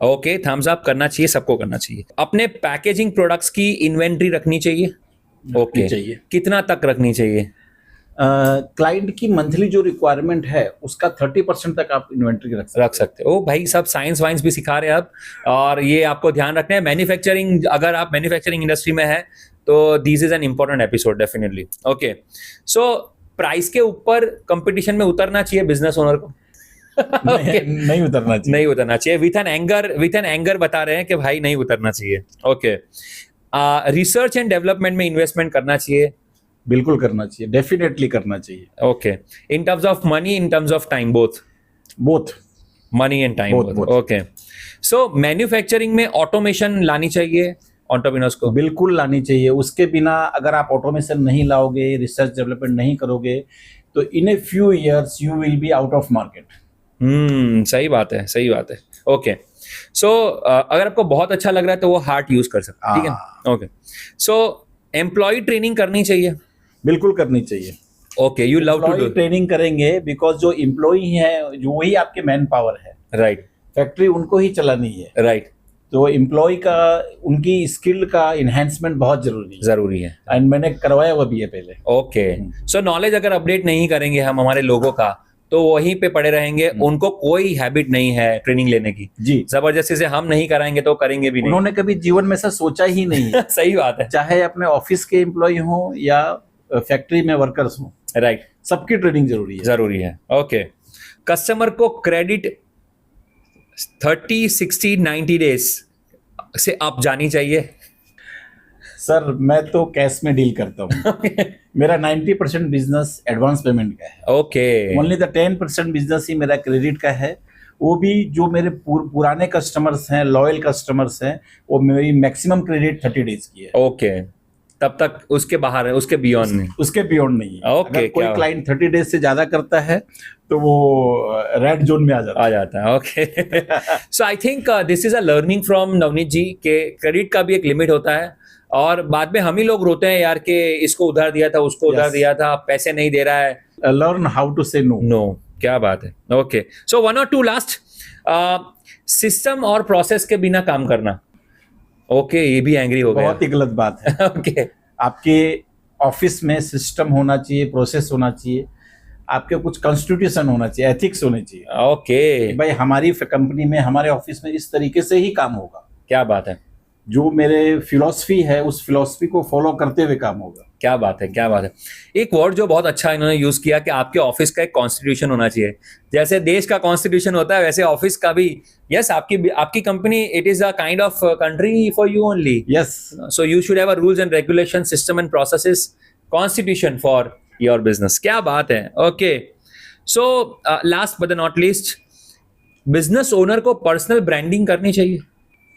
ओके, थम्स अप, करना चाहिए, सबको करना चाहिए। अपने पैकेजिंग प्रोडक्ट्स की इन्वेंट्री रखनी चाहिए? ओके, चाहिए। कितना तक रखनी चाहिए? क्लाइंट की मंथली जो रिक्वायरमेंट है उसका 30% तक आप इन्वेंट्री रख सकते हो। ओ भाई, सब साइंस वाइंस भी सिखा रहे हैं अब, और ये आपको ध्यान रखना है। मैन्युफैक्चरिंग, अगर आप मैन्युफैक्चरिंग इंडस्ट्री में है तो this is an important episode definitely. Okay, so price के ऊपर कंपटीशन में उतरना चाहिए बिजनेस ओनर को? नहीं उतरना चाहिए। विथ एन एंगर बता रहे हैं कि भाई नहीं उतरना चाहिए। ओके, रिसर्च एंड डेवलपमेंट में इन्वेस्टमेंट करना चाहिए? बिल्कुल करना चाहिए, डेफिनेटली करना चाहिए। Okay, in terms of money, in terms of time, both money and time. Okay, so manufacturing में ऑटोमेशन लानी चाहिए एंटरप्रेन्योर्स को? बिल्कुल लानी चाहिए। उसके बिना अगर आप ऑटोमेशन नहीं लाओगे, रिसर्च डेवलपमेंट नहीं करोगे, तो in a few years you will be out of market. सही बात है। ओके, सो अगर आपको बहुत अच्छा लग रहा है तो वो हार्ट यूज कर सकते हैं, ठीक है? ओके, सो एम्प्लॉय ट्रेनिंग करनी चाहिए? बिल्कुल करनी चाहिए। Okay, you love to do training करेंगे बिकॉज जो एम्प्लॉय है जो वही आपके मैन पावर है, राइट। फैक्ट्री उनको ही चलानी है, राइट। तो एम्प्लॉय का, उनकी स्किल का इन्हेंसमेंट बहुत जरूरी है, एंड मैंने करवाया हुआ भी है पहले। ओके, सो नॉलेज अगर अपडेट नहीं करेंगे हम हमारे लोगों का तो वहीं पे पड़े रहेंगे, उनको कोई हैबिट नहीं है ट्रेनिंग लेने की। जी, जबरदस्ती से हम नहीं कराएंगे तो करेंगे भी नहीं। उन्होंने कभी जीवन में ऐसा सोचा ही नहीं। सही बात है। चाहे अपने ऑफिस के एम्प्लॉय हो या फैक्ट्री में वर्कर्स हो, राइट, सबकी ट्रेनिंग जरूरी है। ओके, कस्टमर को क्रेडिट 30, 60, 90 डेज से अप जानी चाहिए? सर मैं तो कैश में डील करता हूँ। मेरा 90% बिजनेस एडवांस पेमेंट का है। ओके, ओनली द 10% बिजनेस ही मेरा क्रेडिट का है। वो भी जो मेरे पुराने कस्टमर्स हैं, लॉयल कस्टमर्स हैं, वो मेरी मैक्सिमम क्रेडिट 30 डेज की है। ओके, तब तक उसके बाहर है, उसके बियॉन्ड नहीं। उसके बियॉन्ड नहीं है। ओके, अगर कोई क्या क्लाइंट 30 डेज से ज्यादा करता है तो वो रेड जोन में आ जाता है। Okay. So I think this is a learning from Navneet ji के क्रेडिट का भी एक लिमिट होता है, और बाद में हम ही लोग रोते हैं यार कि इसको उधार दिया था, उसको उधार Yes. दिया था, पैसे नहीं दे रहा है। लर्न हाउ टू से नो। नो, क्या बात है। Okay, so 1 or 2 last, system और प्रोसेस के बिना काम करना। ओके, ये भी एंग्री हो गया। बहुत ही गलत बात है। ओके, आपके ऑफिस में सिस्टम होना चाहिए, प्रोसेस होना चाहिए, आपके कुछ कॉन्स्टिट्यूशन होना चाहिए, एथिक्स होने चाहिए। ओके, भाई हमारी कंपनी में, हमारे ऑफिस में इस तरीके से ही काम होगा। क्या बात है, जो मेरे फिलॉसफी है उस फिलॉसफी को फॉलो करते हुए काम होगा। क्या बात है, क्या बात है। एक वर्ड जो बहुत अच्छा इन्होंने यूज किया कि आपके ऑफिस का एक कॉन्स्टिट्यूशन होना चाहिए। जैसे देश का कॉन्स्टिट्यूशन होता है वैसे ऑफिस का भी। यस, आपकी company, it is a kind of country for you only. Yes, so you should have a rules and regulation, system and processes, constitution for your business. क्या बात है। Okay, so last but not least, business owner को पर्सनल ब्रांडिंग करनी चाहिए?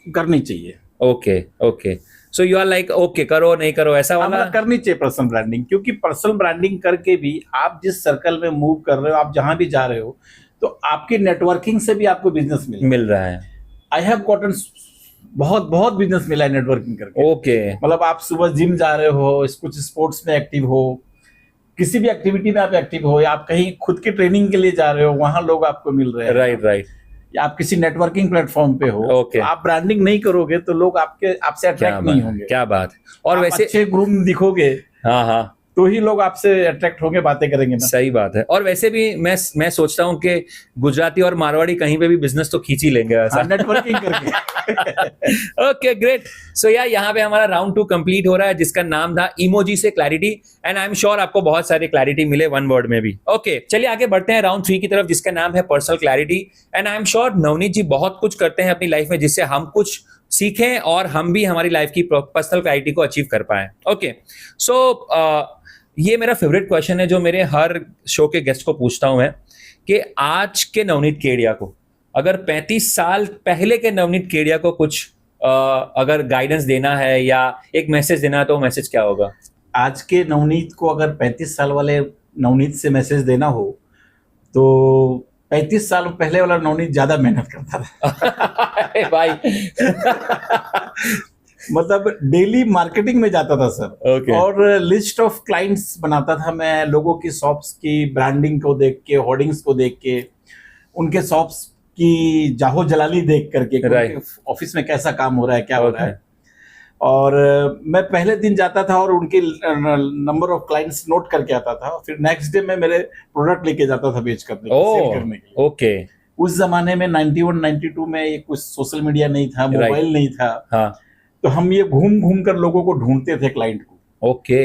करनी चाहिए। Okay, okay, so you are like okay, करो नहीं करो ऐसा वाला? मतलब करनी चाहिए पर्सनल ब्रांडिंग, क्योंकि पर्सनल ब्रांडिंग करके भी आप जिस सर्कल में मूव कर रहे हो, आप जहां भी जा रहे हो, तो आपकी नेटवर्किंग से भी आपको बिजनेस मिल रहा है। आई हैव गॉटन बहुत बहुत बिजनेस मिला है नेटवर्किंग करके। ओके, मतलब आप सुबह जिम जा रहे हो, कुछ स्पोर्ट्स में एक्टिव हो, किसी भी एक्टिविटी में आप एक्टिव हो, या आप कहीं खुद की ट्रेनिंग के लिए जा रहे हो, वहां लोग आपको मिल रहे हैं। Right, right. या आप किसी नेटवर्किंग प्लेटफॉर्म पे हो, Okay. तो आप ब्रांडिंग नहीं करोगे तो लोग आपसे अट्रैक्ट नहीं होंगे। क्या बात है। और आप वैसे अच्छे ग्रूम दिखोगे हाँ हाँ, तो ही लोग आपसे अट्रैक्ट होंगे, बातें करेंगे ना। सही बात है। और वैसे भी मैं सोचता हूँ कि गुजराती और मारवाड़ी कहीं पे भी बिजनेस तो खींच ही लेंगे ऐसा। नेटवर्किंग करके। Okay, great. सो यार, यहाँ पे हमारा राउंड 2 कंप्लीट हो रहा है, जिसका नाम था इमोजी से clarity, and I am sure आपको बहुत सारी क्लैरिटी मिले 1 वर्ड में भी। ओके, चलिए आगे बढ़ते हैं राउंड 3 की तरफ, जिसका नाम है personal clarity. And I am sure Navneet ji बहुत कुछ करते हैं अपनी लाइफ में जिससे हम कुछ सीखें और हम भी हमारी लाइफ की पर्सनल क्लैरिटी को अचीव कर पाए। ओके, सो ये मेरा फेवरेट क्वेश्चन है जो मेरे हर शो के गेस्ट को पूछता हूं मैं, कि आज के नवनीत केडिया को, अगर 35 साल पहले के नवनीत केडिया को कुछ अगर गाइडेंस देना है या एक मैसेज देना है, तो मैसेज क्या होगा? आज के नवनीत को अगर 35 साल वाले नवनीत से मैसेज देना हो, तो 35 साल पहले वाला नवनीत ज्यादा मेहनत करता था। अरे भाई। मतलब डेली मार्केटिंग में जाता था सर। Okay. और लिस्ट ऑफ क्लाइंट्स बनाता था मैं, लोगों की शॉप्स की ब्रांडिंग को देख के, होर्डिंग्स को देख के, उनके शॉप्स की जाहो जलाली देख करके, Right. ऑफिस में कैसा काम हो रहा है, क्या हो रहा Okay. है। और मैं पहले दिन जाता था और उनके नंबर ऑफ क्लाइंट्स नोट करके आता था, फिर नेक्स्ट डे मैं मेरे प्रोडक्ट लेके जाता था बेच करने सेल करने के लिए। ओके, उस जमाने में 91 92 में ये कुछ सोशल मीडिया नहीं था, मोबाइल नहीं था, हाँ, तो हम ये घूम घूम कर लोगों को ढूंढते थे क्लाइंट को। ओके,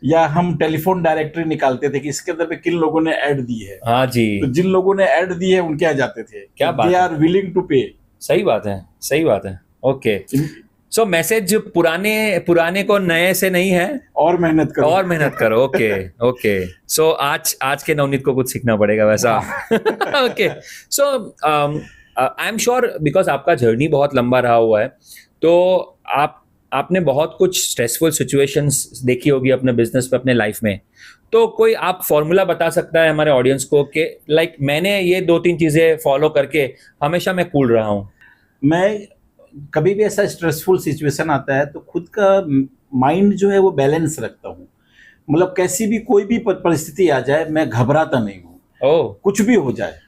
या हम टेलीफोन डायरेक्टरी निकालते थे कि इसके अंदर पे किन लोगों ने ऐड दी है, हाँ जी, तो जिन लोगों ने ऐड दी है उनके यहाँ जाते थे। क्या बात दे है। आर विलिंग टू पे। सही बात है, सही बात है। ओके, सो मैसेज पुराने को नए से नहीं है, और मेहनत करो, और मेहनत करो। ओके, ओके, सो आज के नवनीत को कुछ सीखना पड़ेगा वैसा। Okay, so I am sure because आपका जर्नी बहुत लंबा रहा हुआ है, तो आपने बहुत कुछ स्ट्रेसफुल सिचुएशंस देखी होगी अपने बिजनेस में, अपने लाइफ में। तो कोई आप फॉर्मूला बता सकता है हमारे ऑडियंस को कि लाइक मैंने ये 2-3 चीजें फॉलो करके हमेशा मैं कूल रहा हूँ? मैं कभी भी ऐसा स्ट्रेसफुल सिचुएशन आता है तो खुद का माइंड जो है वो बैलेंस रखता हूँ। मतलब कैसी भी कोई भी परिस्थिति आ जाए, मैं घबराता नहीं हूँ। ओह, कुछ भी हो जाए,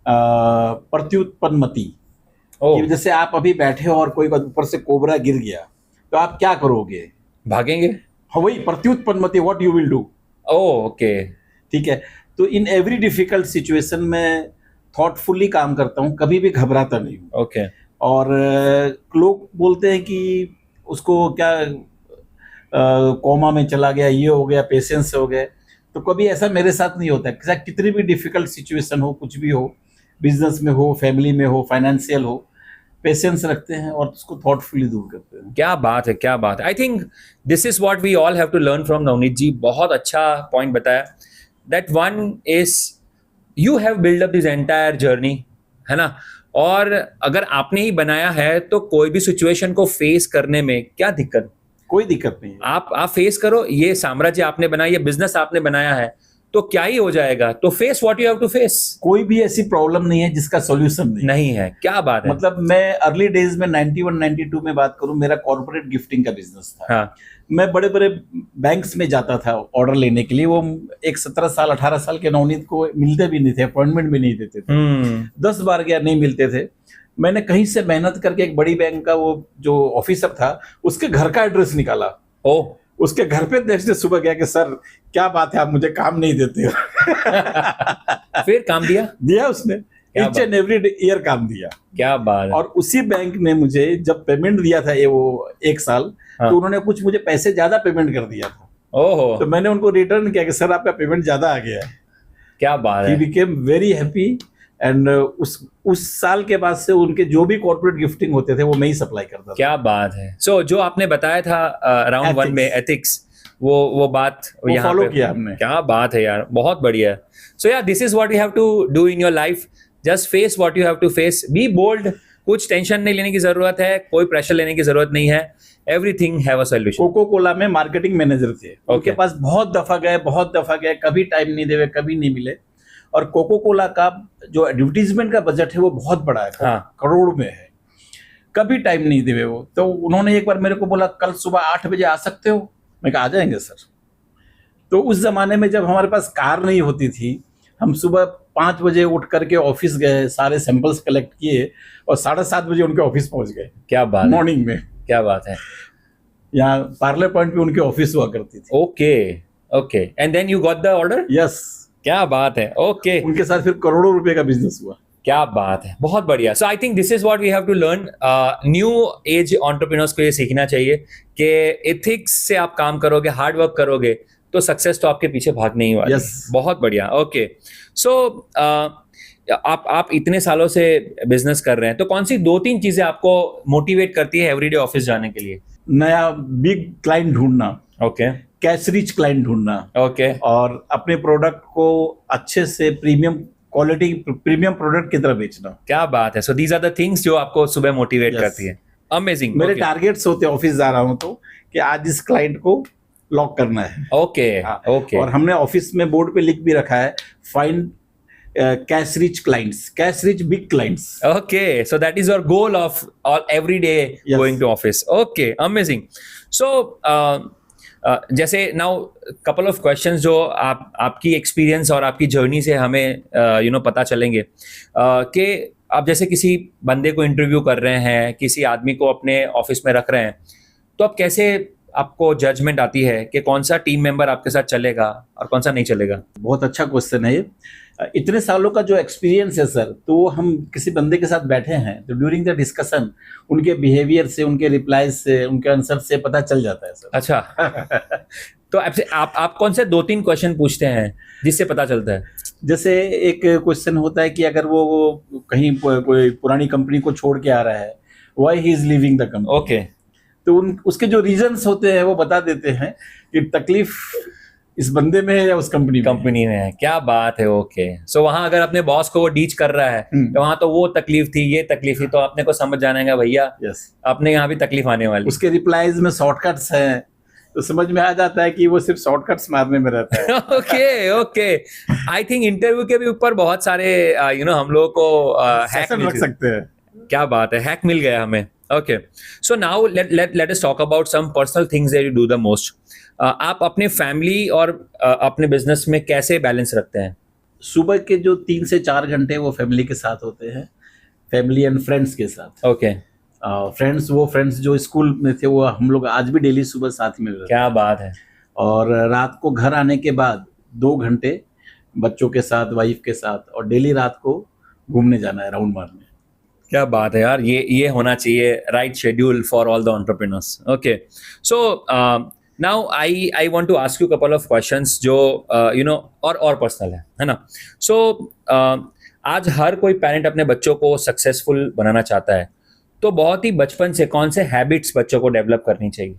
प्रत्युत्पन्नमति। ओह, कि जैसे आप अभी बैठे हो और कोई ऊपर से कोबरा गिर गया, तो आप क्या करोगे? भागेंगे? हाँ, वही प्रत्युत्पन्नमति, what you will do. Oh, okay, ठीक है, तो इन एवरी डिफिकल्ट सिचुएशन में थॉटफुली काम करता हूँ, कभी भी घबराता नहीं हूँ। ओके, और लोग बोलते हैं कि उसको क्या कोमा में चला गया, ये हो गया, पेशेंस हो गया, तो तो कभी ऐसा मेरे साथ नहीं होता, चाहे कितनी भी डिफिकल्ट सिचुएशन हो, कुछ भी हो, बिजनेस में हो, फैमिली में हो, फाइनेंशियल हो, पेशेंस रखते हैं और उसको थॉटफुली दूर करते हैं। क्या बात है, क्या बात है। I think this is what we all have to learn from Navneet ji. बहुत अच्छा पॉइंट बताया। That one is you have build up this entire journey, है ना। और अगर आपने ही बनाया है तो कोई भी सिचुएशन को फेस करने में क्या दिक्कत, कोई दिक्कत नहीं है। आप फेस करो। ये साम्राज्य आपने बनाया, ये बिजनेस आपने बनाया है, तो क्या ही हो जाएगा। तो face what you have to face. कोई भी ऐसी प्रॉब्लम नहीं है जिसका सॉल्यूशन नहीं है। क्या बात है। मतलब मैं अर्ली डेज में 91-92 में बात करूं, मेरा कॉर्पोरेट गिफ्टिंग का बिजनेस था। हाँ। मैं बड़े बड़े बैंक्स में जाता था ऑर्डर लेने के लिए। वो एक 17 साल 18 साल के नवनीत को मिलते भी नहीं थे, अपॉइंटमेंट भी नहीं देते थे। 10 बार गया, नहीं मिलते थे। मैंने कहीं से मेहनत करके एक बड़ी बैंक का वो जो ऑफिसर था उसके घर का एड्रेस निकाला। ओह। उसके घर पे देखने सुबह गया कि सर क्या बात है, आप मुझे काम नहीं देते हो। फिर काम दिया उसने, ईच एंड एवरी ईयर काम दिया। क्या बात है। और उसी बैंक ने मुझे जब पेमेंट दिया था, ये वो 1 साल, हाँ। तो उन्होंने कुछ मुझे पैसे ज्यादा पेमेंट कर दिया था। ओहो। तो मैंने उनको रिटर्न किया कि सर आपका पेमेंट ज्यादा आ गया है। क्या बात ही है। Became very happy. एंड उस साल के बाद से उनके जो भी कॉर्पोरेट गिफ्टिंग होते थे वो मैं ही सप्लाई करता था। क्या बात है। सो जो आपने बताया था राउंड 1 में एथिक्स, वो बात यहाँ फॉलो पे किया हमने। क्या बात है यार, बहुत बढ़िया। सो यार this is what you have to do in your life. Just face what you have to face, be bold. कुछ टेंशन नहीं लेने की जरूरत है, कोई प्रेशर लेने की जरूरत नहीं है। Everything have a solution. Coca Cola में मार्केटिंग मैनेजर थे। उनके पास बहुत दफा गए, कभी टाइम नहीं देवे, कभी नहीं मिले। और कोको कोला का जो एडवर्टीजमेंट का बजट है वो बहुत बड़ा है। हाँ। करोड़ में है, कभी टाइम नहीं देवे वो। तो उन्होंने एक बार मेरे को बोला कल सुबह 8 बजे आ सकते हो। मैं कहा आ जाएंगे सर। तो उस जमाने में जब हमारे पास कार नहीं होती थी, हम सुबह 5 बजे उठ करके ऑफिस गए, सारे सैंपल्स कलेक्ट किए और 7:30 बजे उनके ऑफिस पहुंच गए। क्या बात है। मॉर्निंग में। क्या बात है। यहाँ पार्ले पॉइंट पे उनके ऑफिस हुआ करती थी। Okay and then you got the order. Yes. क्या बात है। ओके। उनके साथ फिर करोड़ों रुपए का बिजनेस हुआ। क्या बात है, बहुत बढ़िया। So I think this is what we have to learn. New age entrepreneurs को ये सीखना चाहिए कि एथिक्स से आप काम करोगे, हार्ड वर्क करोगे तो सक्सेस तो आपके पीछे भागने ही वाली है। बहुत बढ़िया। ओके। सो आप इतने सालों से बिजनेस कर रहे हैं, तो कौन सी 2-3 चीजें आपको मोटिवेट करती है एवरीडे ऑफिस जाने के लिए? नया बिग क्लाइंट ढूंढना। ओके। कैश रिच क्लाइंट ढूंढना। ओके। और अपने प्रोडक्ट को अच्छे से प्रीमियम क्वालिटी, प्रीमियम प्रोडक्ट की तरह बेचना। क्या बात है। So these are the things जो आपको सुबह मोटिवेट करती है। अमेजिंग। मेरे टारगेट्स होते हैं ऑफिस जा रहा हूं तो कि आज इस क्लाइंट को लॉक करना है। ओके। ओके। और हमने ऑफिस में बोर्ड पे लिख भी रखा है, find cash rich clients, cash rich big clients. Okay, so that is your goal of all every day going to office. Okay, amazing. So जैसे now couple of questions जो आपकी एक्सपीरियंस और आपकी जर्नी से हमें पता चलेंगे कि आप जैसे किसी बंदे को इंटरव्यू कर रहे हैं, किसी आदमी को अपने ऑफिस में रख रहे हैं, तो आप कैसे, आपको जजमेंट आती है कि कौन सा टीम मेंबर आपके साथ चलेगा और कौन सा नहीं चलेगा? बहुत अच्छा क्वेश्चन है ये। इतने सालों का जो एक्सपीरियंस है सर, तो हम किसी बंदे के साथ बैठे हैं तो ड्यूरिंग द डिस्कशन उनके बिहेवियर से, उनके रिप्लाईज से, उनके आंसर से पता चल जाता है सर। अच्छा। तो आपसे आप कौन से 2-3 क्वेश्चन पूछते हैं जिससे पता चलता है? जैसे एक क्वेश्चन होता है कि अगर वो कहीं कोई पुरानी कंपनी को छोड़ के आ रहा है, why he is leaving the company. Okay. तो उसके जो रीजंस होते हैं वो बता देते हैं कि तकलीफ इस बंदे में है या उस कंपनी में है। क्या बात है। ओके। सो वहां अगर अपने बॉस को वो डीच कर रहा है तो वहां तो वो तकलीफ थी, ये तकलीफ थी, तो आपने को समझ जाना है भैया अपने यहाँ भी तकलीफ आने वाली। उसके रिप्लाईज में शॉर्टकट्स हैं तो समझ में आ जाता है कि वो सिर्फ शॉर्टकट्स मारने में रहता है। Okay. Okay. I think interview के भी ऊपर बहुत सारे हम लोगों को हैक रख सकते हैं। क्या बात है, हैक मिल गया हमें। Okay. So now let us talk about some personal things that you do the most. आप अपने फैमिली और अपने बिजनेस में कैसे बैलेंस रखते हैं? सुबह के जो 3 से 4 घंटे वो फैमिली के साथ होते हैं, फैमिली एंड फ्रेंड्स के साथ। ओके। फ्रेंड्स जो स्कूल में थे वो हम लोग आज भी डेली सुबह साथ में रहते हैं। क्या बात है। और रात को घर आने के बाद 2 घंटे बच्चों के साथ, वाइफ के साथ, और डेली रात को घूमने जाना है, राउंड मारने। क्या बात है यार, ये होना चाहिए right schedule for all the entrepreneurs. Okay. So now I want to ask you couple of questions जो यू नो और पर्सनल है ना. सो आज हर कोई पेरेंट अपने बच्चों को सक्सेसफुल बनाना चाहता है, तो बहुत ही बचपन से कौन से हैबिट्स बच्चों को डेवलप करनी चाहिए?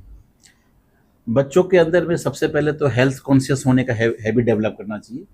बच्चों के अंदर में सबसे पहले तो हेल्थ कॉन्शियस होने का हैबिट डेवलप करना चाहिए,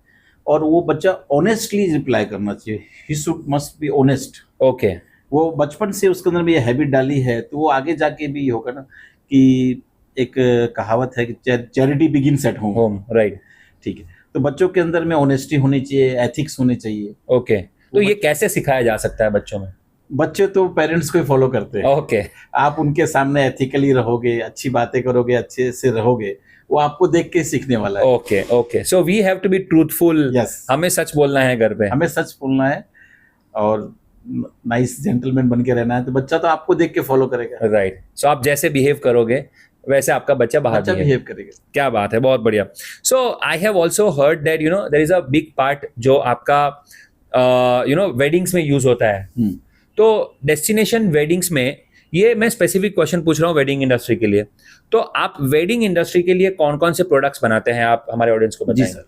और वो बच्चा ऑनेस्टली रिप्लाई करना चाहिए. He should must be honest. Okay. वो बचपन से उसके अंदर में ये हैबिट डाली है तो वो आगे जाके भी होगा ना. कि एक कहावत है कि charity begins at home. Home, right. ठीक है, तो बच्चों के अंदर में ऑनेस्टी होनी चाहिए, एथिक्स होने चाहिए. ओके. तो ये कैसे सिखाया जा सकता है बच्चों में? बच्चे तो पेरेंट्स को ही फॉलो करते हैं. ओके. आप उनके सामने एथिकली रहोगे, अच्छी बातें करोगे, अच्छे से रहोगे, वो आपको देख के सीखने वाला है. Okay. Okay. So we have to be truthful. Yes, हमें सच बोलना है घर पे. हमें सच बोलना है और नाइस जेंटलमैन बन के रहना है, तो बच्चा तो आपको देख के फॉलो करेगा. राइट. सो आप जैसे बिहेव करोगे वैसे आपका बच्चा बाहर बच्चा बिहेव करेगा. क्या बात है, बहुत बढ़िया. So I have also heard that you know there is a big part जो आपका यू नो वेडिंग्स में यूज होता है. तो डेस्टिनेशन वेडिंग्स में, ये मैं स्पेसिफिक क्वेश्चन पूछ रहा हूँ वेडिंग इंडस्ट्री के लिए, तो आप वेडिंग इंडस्ट्री के लिए कौन कौन से प्रोडक्ट्स बनाते हैं, आप हमारे ऑडियंस को जी बताएं. सर,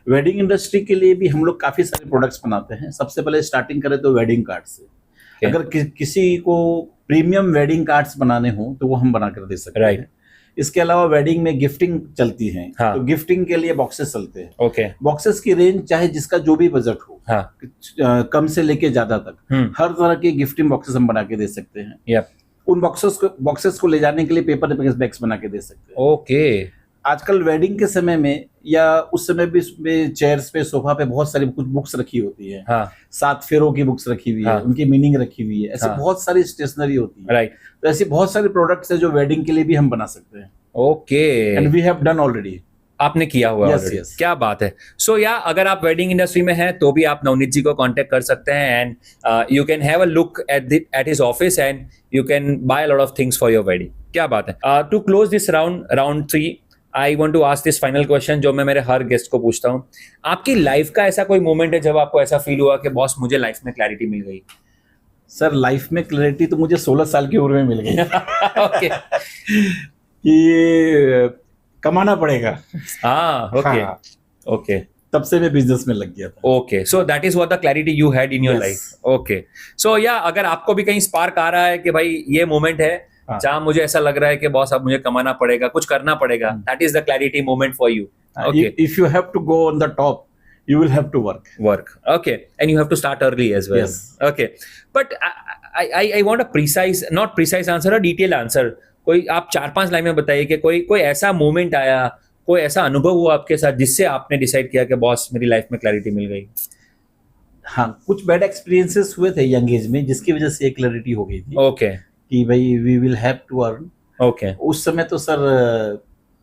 वेडिंग इंडस्ट्री के लिए भी हम लोग काफी सारे प्रोडक्ट्स बनाते हैं. सबसे पहले स्टार्टिंग करें तो वेडिंग कार्ड से. अगर किसी को प्रीमियम वेडिंग कार्ड्स बनाने हो तो वो हम बना कर दे सकते Right. हैं. इसके अलावा वेडिंग में गिफ्टिंग चलती है. हाँ. तो गिफ्टिंग के लिए बॉक्सेस चलते हैं. ओके. बॉक्सेस की रेंज चाहे जिसका जो भी बजट हो, हाँ. कम से लेके ज्यादा तक, हर तरह के गिफ्टिंग बॉक्सेस हम बना के दे सकते हैं. यप. उन बॉक्सेस को ले जाने के लिए पेपर बैग्स बना के दे सकते हैं. ओके. आजकल वेडिंग के समय में या उस समय भी चेयर्स पे, सोफा पे बहुत सारी कुछ बुक्स रखी होती है. हाँ. 7 फेरों की बुक्स रखी हुई है. हाँ. उनकी मीनिंग रखी हुई है. ऐसे हाँ. बहुत सारी स्टेशनरी होती है. राइट. तो ऐसी बहुत सारे प्रोडक्ट्स है जो वेडिंग के लिए भी हम बना सकते हैं. Okay. And we have done already. आपने किया हुआ Yes, already. yes. क्या बात है. सो या अगर आप वेडिंग इंडस्ट्री में हैं तो भी आप नवनीत जी को कांटेक्ट कर सकते हैं, and you can have a look at his office and you can buy a lot of things for your wedding. क्या बात है. To close this round 3, I want to ask this final question जो मैं मेरे हर गेस्ट को पूछता हूँ. आपकी लाइफ का ऐसा कोई मोमेंट है जब आपको ऐसा फील हुआ कि बॉस मुझे लाइफ में क्लैरिटी मिल गई? सर, लाइफ में क्लैरिटी तो मुझे 16 साल की उम्र में मिल गई. ओके. कि कमाना पड़ेगा. हाँ. ओके. हाँ. ओके. तब से मैं बिजनेस में लग गया था. Okay. So that is what the clarity you had in your Yes. Life. Okay. So या अगर आपको भी कहीं स्पार्क आ रहा है कि भाई ये मोमेंट है हाँ. जहां मुझे ऐसा लग रहा है कि बॉस अब मुझे कमाना पड़ेगा, कुछ करना पड़ेगा, that is the clarity moment for you. Okay. If you have to go on the top, you will have to work. Okay. And you have to start early as well. Yes. Okay. But I want a precise, not precise answer, a detailed answer. कोई आप 4-5 लाइन में बताइए कि कोई ऐसा मोमेंट आया, कोई ऐसा अनुभव हुआ आपके साथ जिससे आपने डिसाइड किया कि बॉस मेरी लाइफ में क्लैरिटी मिल गई. हाँ, कुछ बैड एक्सपीरियंसेस हुए थे यंग एज में जिसकी वजह से एक क्लैरिटी हो गई थी. ओके. कि भाई we will have to earn. Okay. उस समय तो सर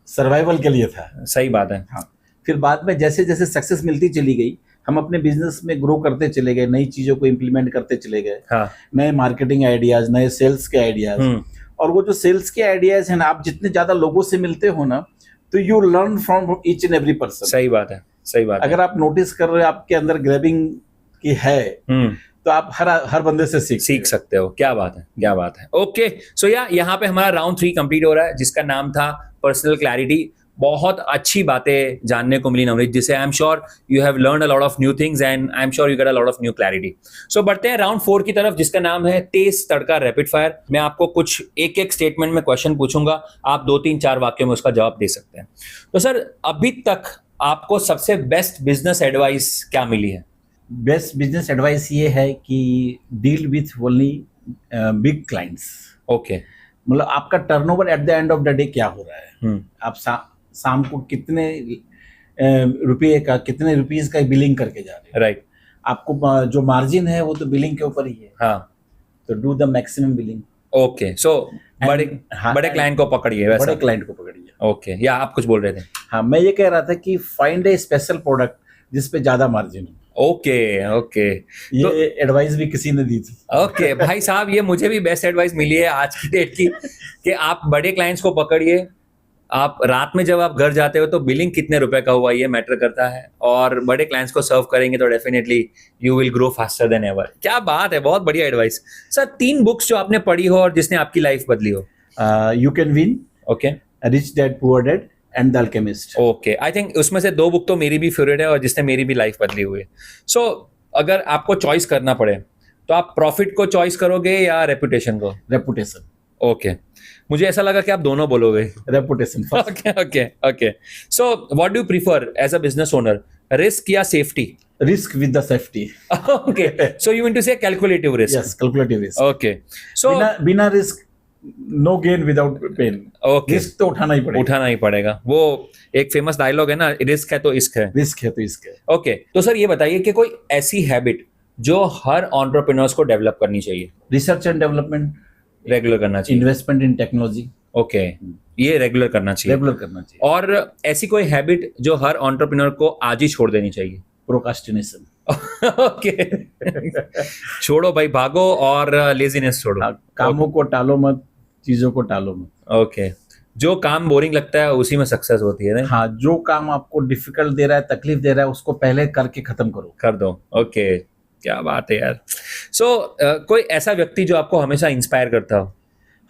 सर्वाइवल के लिए था. सही बात है. हाँ. फिर बाद में जैसे जैसे सक्सेस मिलती चली गई, हम अपने बिजनेस में ग्रो करते चले गए, नई चीजों को इम्प्लीमेंट करते चले गए. हाँ. नए मार्केटिंग आइडियाज, नए सेल्स के आइडियाज. और वो जो सेल्स के आइडियाज है ना, आप जितने ज्यादा लोगों से मिलते हो ना, तो you learn from each and every person. सही बात है. सही बात है. अगर आप नोटिस कर रहे हो आपके अंदर ग्रैबिंग की है, तो आप हर बंदे से सीख सकते हो. क्या बात है. क्या बात है. ओके. सो या यहाँ पे हमारा राउंड 3 कंप्लीट हो रहा है जिसका नाम था पर्सनल क्लैरिटी. बहुत अच्छी बातें जानने को मिली नवनीत, जिससे I am sure you have learn a lot of new things and I am sure you get a lot of new clarity. So बढ़ते हैं राउंड 4 की तरफ जिसका नाम है तेज तड़का रैपिड फायर. मैं आपको कुछ एक स्टेटमेंट में क्वेश्चन पूछूंगा, आप 2-3-4 वाक्यों में उसका जवाब दे सकते हैं. तो सर, अभी तक आपको सबसे बेस्ट बिजनेस एडवाइस क्या मिली है? बेस्ट बिजनेस एडवाइस ये है कि deal with only big clients. Okay. मतलब आपका turnover eight the end of ड डे क्या हो रहा है. आप शाम को कितने रुपये का, कितने रुपीस का बिलिंग करके जा रहे हैं. राइट. आपको जो मार्जिन है वो तो बिलिंग के ऊपर ही है. हाँ. तो do the maximum billing. Okay. So बड़े क्लाइंट को पकड़िए. वैसा बड़े क्लाइंट को पकड़िए. ओके. या आप कुछ बोल रहे थे? हाँ, मैं ये कह रहा था कि फाइंड ए स्पेशल प्रोडक्ट जिसपे ज्यादा मार्जिन हो. ओके. ओके. ये एडवाइस भी किसी ने दी थी. ओके भाई साहब, ये मुझे भी बेस्ट एडवाइस मिली है आज की डेट की कि आप बड़े क्लाइंट्स को पकड़िए. आप रात में जब आप घर जाते हो तो बिलिंग कितने रुपए का हुआ ये मैटर करता है, और बड़े क्लाइंट्स को सर्व करेंगे तो definitely you will grow faster than ever. क्या बात है, बहुत बढ़िया एडवाइस. सर, 3 बुक्स जो आपने पढ़ी हो और जिसने आपकी लाइफ बदली हो. You can win. Okay. Rich dad poor dad and the alchemist. Okay, I think उसमें से 2 बुक तो मेरी भी फेवरेट है और जिसने मेरी भी लाइफ बदली हुई है। सो अगर आपको चॉइस करना पड़े तो आप प्रॉफिट को चॉइस करोगे या रेपुटेशन को? रेपुटेशन। ओके, मुझे ऐसा लगा कि आप दोनों बोलोगे। Reputation first. Okay okay okay, so what do you prefer as a business owner, risk या safety? Risk with the safety. Okay, so you mean to say calculative risk? Yes, calculative risk. Okay, so बिना risk no gain without pain. Okay, risk तो उठाना ही पड़ेगा। वो एक फेमस डायलॉग है ना, रिस्क है तो इश्क है। रिस्क है तो इसके। ओके, तो सर ये बताइए कि कोई ऐसी हैबिट जो हर एंटरप्रेन्योर्स को डेवलप करनी चाहिए? रिसर्च एंड डेवलपमेंट, रेगुलर करना चाहिए। इन्वेस्टमेंट इन टेक्नोलॉजी। ओके, ये रेगुलर करना चाहिए। रेगुलर करना चाहिए। और ऐसी कोई हैबिट जो हर एंटरप्रेन्योर को आज ही छोड़ देनी चाहिए? प्रोकास्टिनेशन। ओके, छोड़ो भाई, भागो और लेजीनेस छोड़ो। कामों को टालो मत, चीजों को टालो मत। ओके, जो काम बोरिंग लगता है उसी में सक्सेस होती है ना? हाँ, जो काम आपको डिफिकल्ट दे रहा है, तकलीफ दे रहा है, उसको पहले करके खत्म करो। कर दो। ओके, क्या बात है यार। सो कोई ऐसा व्यक्ति जो आपको हमेशा इंस्पायर करता हो?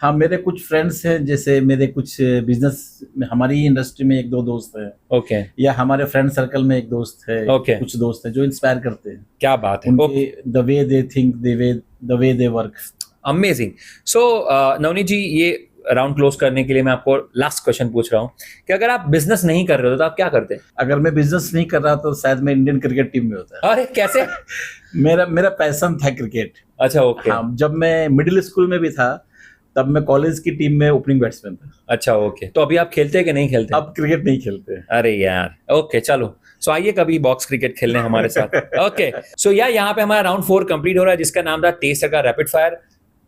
हाँ, मेरे कुछ फ्रेंड्स हैं, जैसे मेरे कुछ बिजनेस, हमारी इंडस्ट्री में 1-2 दोस्त हैं। ओके, या हमारे फ्रेंड सर्कल में एक दोस्त है। Okay. कुछ दोस्त हैं जो इंस्पायर करते हैं। क्या बात है। उनके the way they think, the way they work. Amazing. So Navneet ji, ये राउंड क्लोज करने के लिए मैं आपको लास्ट क्वेश्चन पूछ रहा हूँ कि अगर आप बिजनेस नहीं कर रहे हो तो आप क्या करते? अगर मैं बिजनेस नहीं कर रहा तो शायद मैं इंडियन क्रिकेट टीम में होता। अरे कैसे? मेरा पैशन था क्रिकेट। अच्छा, ओके। हाँ, जब मैं मिडिल स्कूल में भी था तब मैं कॉलेज की टीम में ओपनिंग बैट्समैन था। अच्छा, ओके, तो अभी आप खेलते हैं कि नहीं खेलते? अब क्रिकेट नहीं खेलते। अरे यार, ओके, चलो, सो आइए कभी बॉक्स क्रिकेट खेलने हमारे साथ। ओके, सो यहाँ पे हमारा राउंड 4 कंप्लीट हो रहा है, जिसका नाम था टेस्ट का रैपिड फायर।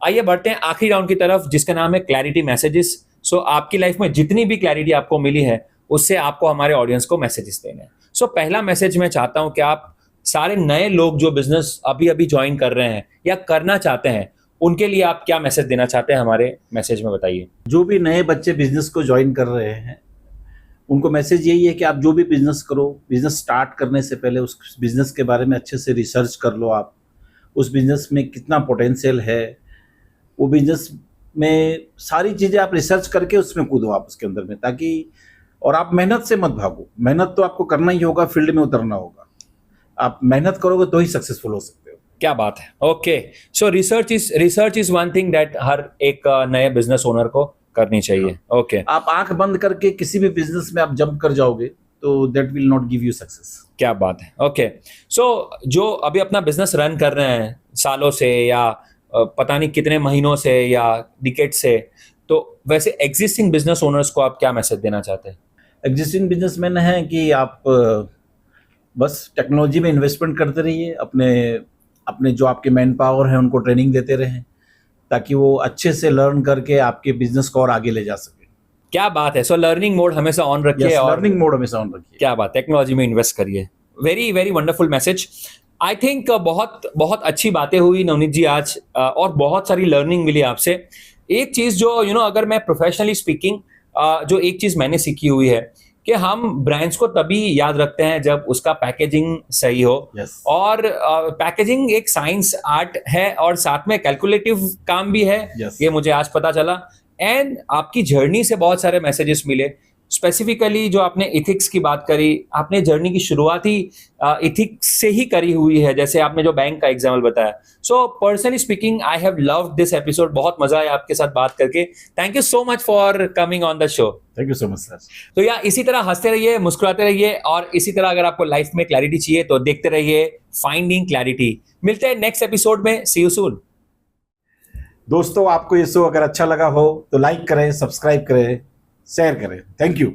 आइए बढ़ते हैं आखिरी राउंड की तरफ, जिसका नाम है क्लैरिटी मैसेजेस। सो आपकी लाइफ में जितनी भी क्लैरिटी आपको मिली है उससे आपको हमारे ऑडियंस को मैसेजेस देने हैं। सो पहला मैसेज मैं चाहता हूं कि आप सारे नए लोग जो बिजनेस अभी अभी ज्वाइन कर रहे हैं या करना चाहते हैं, उनके लिए आप क्या मैसेज देना चाहते हैं, हमारे मैसेज में बताइए। जो भी नए बच्चे बिजनेस को ज्वाइन कर रहे हैं, उनको मैसेज यही है कि आप जो भी बिजनेस करो, बिजनेस स्टार्ट करने से पहले उस बिजनेस के बारे में अच्छे से रिसर्च कर लो। आप उस बिजनेस में कितना पोटेंशियल है, वो बिजनेस में सारी चीज़ें आप रिसर्च करके उसमें कूदो आप उसके अंदर में, ताकि, और आप मेहनत से मत भागो। मेहनत तो आपको करना ही होगा, फील्ड में उतरना होगा। आप मेहनत करोगे तो ही सक्सेसफुल हो सकते हो। क्या बात है। Okay, so research is one thing that हर एक नए बिजनेस ओनर को करनी चाहिए। ओके, आप आंख बंद करके किसी भी बिजनेस में आप जंप कर जाओगे तो that will not give you success. क्या बात है। ओके, सो जो अभी अपना बिजनेस रन कर रहे हैं सालों से या पता नहीं कितने महीनों से या डिकेड से, तो वैसे एग्जिस्टिंग बिजनेस ओनर्स को आप क्या मैसेज देना चाहते हैं? एग्जिस्टिंग बिजनेसमैन है कि आप बस टेक्नोलॉजी में इन्वेस्टमेंट करते रहिए, अपने जो आपके मैन पावर है उनको ट्रेनिंग देते रहें, ताकि वो अच्छे से लर्न करके आपके बिजनेस को और आगे ले जा सके। क्या बात है। सो लर्निंग मोड हमेशा ऑन रखिए। Yes, और लर्निंग मोड हमेशा ऑन रखिए। क्या बात, टेक्नोलॉजी में इन्वेस्ट करिए। Very very wonderful message. I think बहुत बहुत अच्छी बातें हुई नवनीत जी आज, और बहुत सारी लर्निंग मिली आपसे। एक चीज जो अगर मैं प्रोफेशनली स्पीकिंग, जो एक चीज मैंने सीखी हुई है कि हम ब्रांड्स को तभी याद रखते हैं जब उसका पैकेजिंग सही हो। Yes. और पैकेजिंग एक साइंस आर्ट है और साथ में कैलकुलेटिव काम भी है। Yes. ये मुझे आज पता चला। एंड आपकी जर्नी से बहुत सारे मैसेजेस मिले। स्पेसिफिकली जो आपने इथिक्स की बात करी, आपने जर्नी की शुरुआत ही इथिक्स से ही करी हुई है, जैसे आपने जो बैंक का एग्जाम्पल बताया। So personally speaking, I have loved this episode. बहुत मजा आया आपके साथ बात करके। Thank you so much for coming on the show. Thank you so much sir. तो यार इसी तरह हंसते रहिए, मुस्कुराते रहिए, और इसी तरह अगर आपको लाइफ में क्लैरिटी चाहिए तो देखते रहिए फाइंडिंग क्लैरिटी। मिलते हैं नेक्स्ट एपिसोड में। सी यू सून। दोस्तों, आपको ये शो अगर अच्छा लगा हो तो लाइक करें, सब्सक्राइब करें, शेयर करें। Thank you.